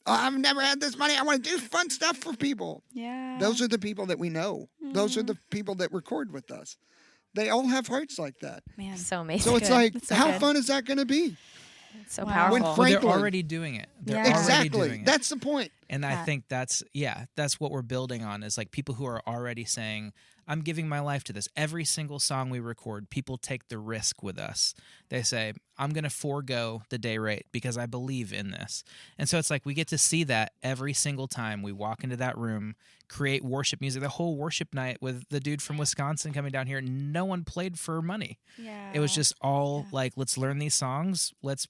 I've never had this money. I want to do fun stuff for people. Yeah. Those are the people that we know. Those are the people that record with us. They all have hearts like that. Man. So amazing. So it's good. like, That's so how good. fun is that going to be? so Wow. powerful. When Well, Franklin- they're already doing it. They're Yeah. already Exactly. doing it. That's the point. And I Yeah. think that's what we're building on is like people who are already saying, I'm giving my life to this. Every single song we record, people take the risk with us. They say, I'm going to forego the day rate because I believe in this. And so it's like we get to see that every single time we walk into that room, create worship music. The whole worship night with the dude from Wisconsin coming down here, no one played for money. Yeah. It was just all like, let's learn these songs. Let's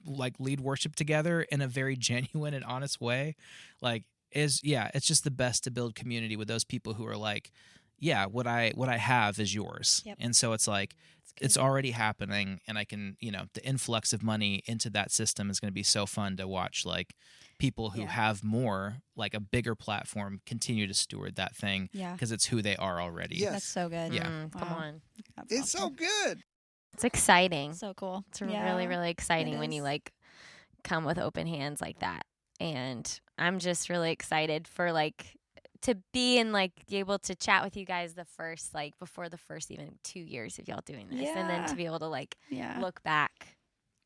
like lead worship together in a very genuine and honest way. Like it's just the best to build community with those people who are like, yeah, what I have is yours. Yep. And so it's like, it's already happening. And I can, the influx of money into that system is going to be so fun to watch, like people who have more, like a bigger platform, continue to steward that thing Yeah. because it's who they are already. Yes. That's so good. Yeah. Come Wow. on. That's It's so awesome. good. It's exciting. So cool. It's really, really exciting it when you is. like come with open hands like that. And I'm just really excited for like to be and like be able to chat with you guys before the first even 2 years of y'all doing this. And then Yeah. to be able to like Yeah. look back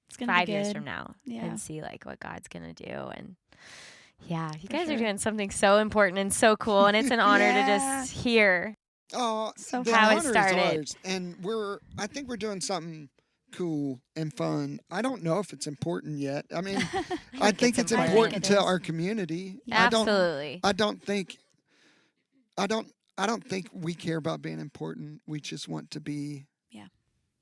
It's gonna 5 be years good. from now Yeah. and see like what God's gonna do. And yeah, you guys are doing something so important and so cool, and it's an honor to just hear. Oh, So the how it honor is started. ours. And I think we're doing something cool and fun. I don't know if it's important yet. I mean, I think it's important. important I think it to is. our community. Absolutely. I don't think we care about being important. We just want to be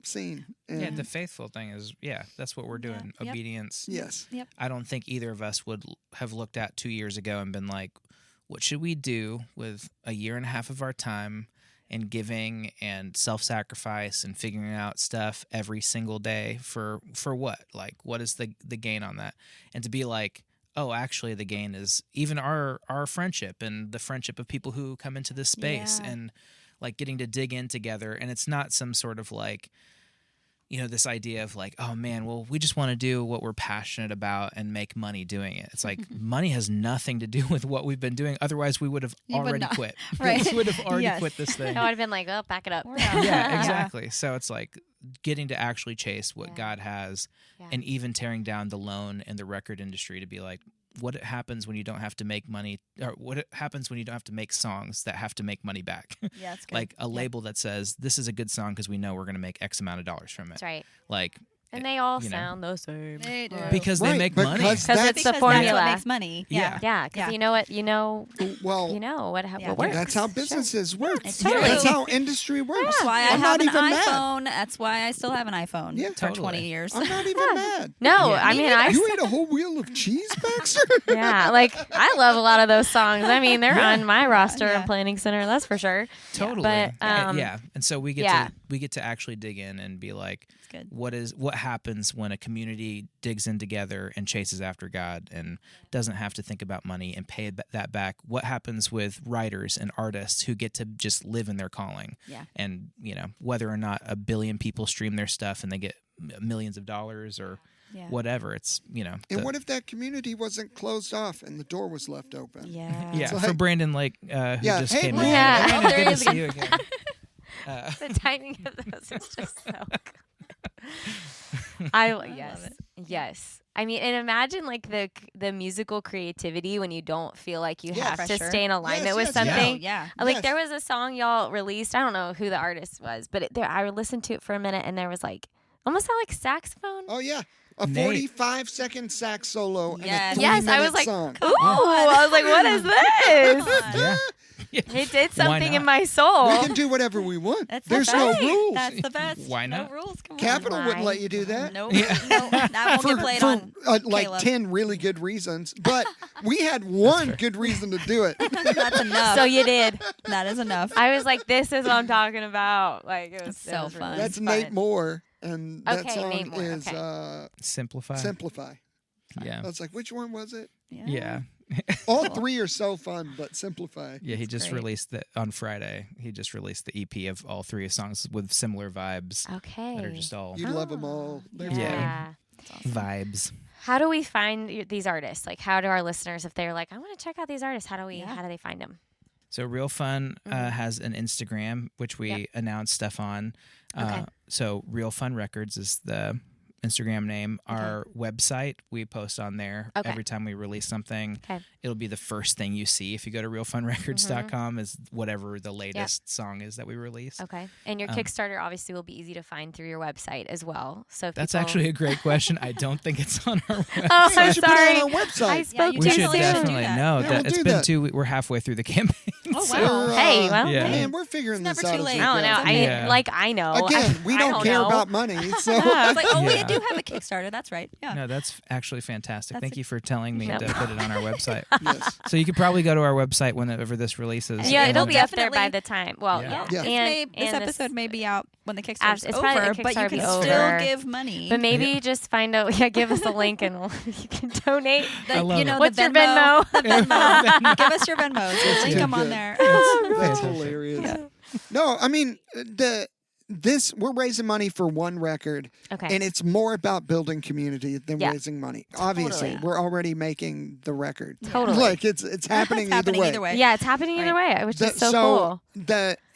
seen. And Yeah, the faithful thing is, that's what we're doing. Yep. Obedience. yes. I don't think either of us would have looked at 2 years ago and been like, what should we do with a year and a half of our time and giving and self-sacrifice and figuring out stuff every single day for what? Like, what is the gain on that? And to be like, oh, actually the gain is even our friendship and the friendship of people who come into this space and like getting to dig in together. And it's not some sort of like, this idea of like, oh man, well, we just want to do what we're passionate about and make money doing it. It's like money has nothing to do with what we've been doing. Otherwise, we would have already quit. Right. We would have already quit this thing. I would have been like, oh, back it up. Yeah, exactly. So it's like getting to actually chase what God has and even tearing down the loan and the record industry to be like, what happens when you don't have to make money, or what happens when you don't have to make songs that have to make money back? Yeah, it's good. Like a label that says this is a good song because we know we're going to make X amount of dollars from it. That's right. Like, And they all you know. sound the same. They do. because they Right, make money. because Because it's the That's formula. what makes money. Yeah. Yeah, because Yeah. you know what, you know Well, what works. that's how businesses work. It's totally- That's how industry works. That's why I I'm have not an even mad. iPhone. That's why I still have an iPhone Yeah. for Totally. 20 years. I'm not even mad. No, Yeah. I mean, You ate a whole wheel of cheese, Baxter? yeah, like I love a lot of those songs. I mean, they're on my roster Yeah. in Planning Center, that's for sure. Totally. But, and so we get to actually dig in and be like, good. what happens when a community digs in together and chases after God and doesn't have to think about money and pay that back? What happens with writers and artists who get to just live in their calling? Yeah. And whether or not a billion people stream their stuff and they get millions of dollars or whatever, it's And what if that community wasn't closed off and the door was left open? Yeah. yeah, So, for hey- Brandon Lake, who Yeah, just hey, came in. Brandon. Yeah. Brandon, There good to he is see you again. The timing of those is just so good. Yes. I mean, and imagine like the musical creativity when you don't feel like you Yeah. have to Pressure. stay in alignment Yes, with yes, something. Yeah. Like Yes. there was a song y'all released. I don't know who the artist was, but I listened to it for a minute, and there was like almost sound like saxophone. Oh, yeah. A Nate. 45-second sax solo Yes. and a Yes, 3-minute I was like, song. Ooh, I was like, what is this? Yeah. It did Why something in not? my soul. We can do whatever we want. That's There's the no best. rules. That's the best. Why not? No rules. Come on. Capital wouldn't Why? let you do that. Nope. Nope. That won't get played on. Like Caleb. 10 really good reasons. But we had one good reason to do it. That's enough. So you did. That is enough. I was like, this is what I'm talking about. Like it was It's so really fun. That's fun. Nate Moore. And that Okay, song Nate Moore, is okay. Simplify. Simplify. Yeah. I was like, which one was it? Yeah. All three are so fun, but simplify. Yeah, he just great. released on Friday. He just released the EP of all three songs with similar vibes Okay. that are just all You love them all. They're Yeah. fun. vibes. How do we find these artists? Like, how do our listeners, if they're like, I want to check out these artists, how do they find them? So RealFun has an Instagram, which we announce stuff on. Okay. So RealFun Records is the Instagram name. Our website, we post on there every time we release something. Okay. It'll be the first thing you see if you go to realfunrecords.com is whatever the latest song is that we release. Okay. And your Kickstarter obviously will be easy to find through your website as well. So if That's people... actually a great question. I don't think it's on our website. Oh, We I'm should put it sorry. on our website. I spoke you We too should definitely soon. should do definitely that. know. Yeah, we'll It's do been that. we're halfway through the campaign. Oh, so- wow. Hey, well, Yeah. Man, we're figuring It's this never out. too as late. we I don't go. know. I Yeah. like I know. Again, we I don't care know. about money, so It's like, Yeah. we do have a Kickstarter. That's right. Yeah. No, that's actually fantastic. That's Thank a- you for telling me No to put it on our website. yes. So you could probably go to our website whenever this releases. Yeah, and it'll be up there Definitely. by the time. Well, Yeah. yeah. Yeah. This episode may be out when the Kickstarter's It's probably over, the but you Kickstarter can be still over. give money. But maybe just find out. Yeah, give us a link and you can donate. I love it. What's the your Venmo? Venmo? The Venmo. Give us your Venmos. We'll link too them on good. there. That's hilarious. No, I mean we're raising money for one record, Okay. and it's more about building community than Yeah. raising money. Obviously, Totally. we're already making the record. Totally. Like it's happening, It's happening either way. Yeah, it's happening either way, which is so cool.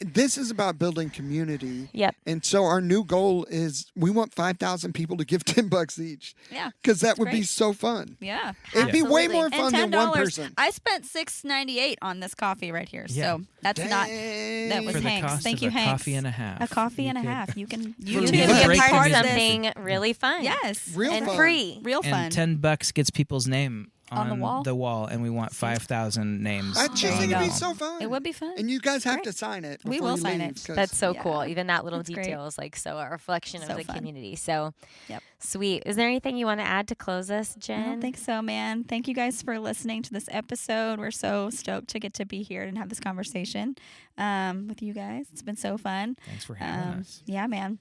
This is about building community. Yep. And so our new goal is we want 5,000 people to give $10 each. Yeah. Because that would be great. so fun. Yeah. It'd be way Absolutely. more And fun than one $10. person. I spent $6.98 on this coffee right here. Yeah. So that's not that was For the Hanks. cost Thank of you, a Hanks. coffee and a half. A coffee and a You could- half. You can You For can the be a break part of community. something really fun. Yes. Real and fun. free. Real fun. And $10 gets people's name On the wall? and we want 5,000 names. I just There think you it'd be go. so fun. It would be fun. And you guys have Great. to sign it. We before will you sign leave, it. 'cause- That's so Yeah. cool. Even that little That's great. detail is like so a reflection So of the fun. community. So Yep. sweet. Is there anything you want to add to close us, Jen? I don't think so, man. Thank you guys for listening to this episode. We're so stoked to get to be here and have this conversation with you guys. It's been so fun. Thanks for having us. Yeah, man.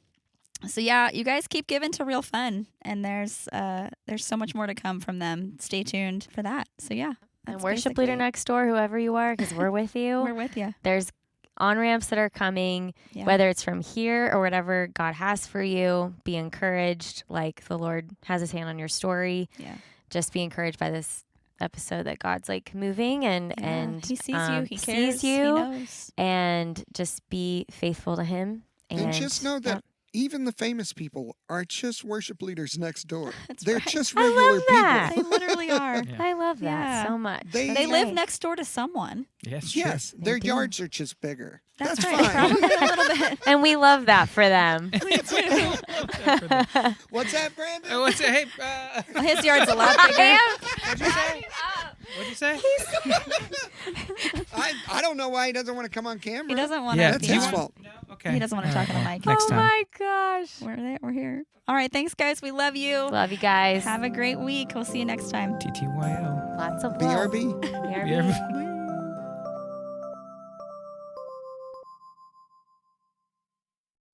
So yeah, you guys keep giving to RealFun, and there's so much more to come from them. Stay tuned for that. So yeah, And that's worship basically leader it. next door, whoever you are, because we're with you. We're with you. There's on-ramps that are coming, Yeah. whether it's from here or whatever God has for you. Be encouraged, like the Lord has his hand on your story. Yeah. Just be encouraged by this episode that God's like moving and He sees you. He cares. sees you, He knows. and just be faithful to him. And just know that even the famous people are just worship leaders next door. That's They're right. just I love regular that. people. They literally are. Yeah. I love that Yeah. so much. They- That's They live right. next door to someone. Yes, Yes, their do. yards are just bigger. That's That's right. fine. Probably a little bit. And we love that for them. What's that, Brandon? Oh, what's it? Hey, His yard's a lot bigger. what'd you say? What'd you say? I don't know why he doesn't want to come on camera. He doesn't want Yeah, to. That's do you his want- fault. No? Okay. He doesn't want to All talk on the well, mic. Next Oh time. my gosh. We're there. We're here. All right. Thanks, guys. We love you. Love you guys. Have a great week. We'll see you next time. TTYO. Lots of love. BRB. BRB. BRB.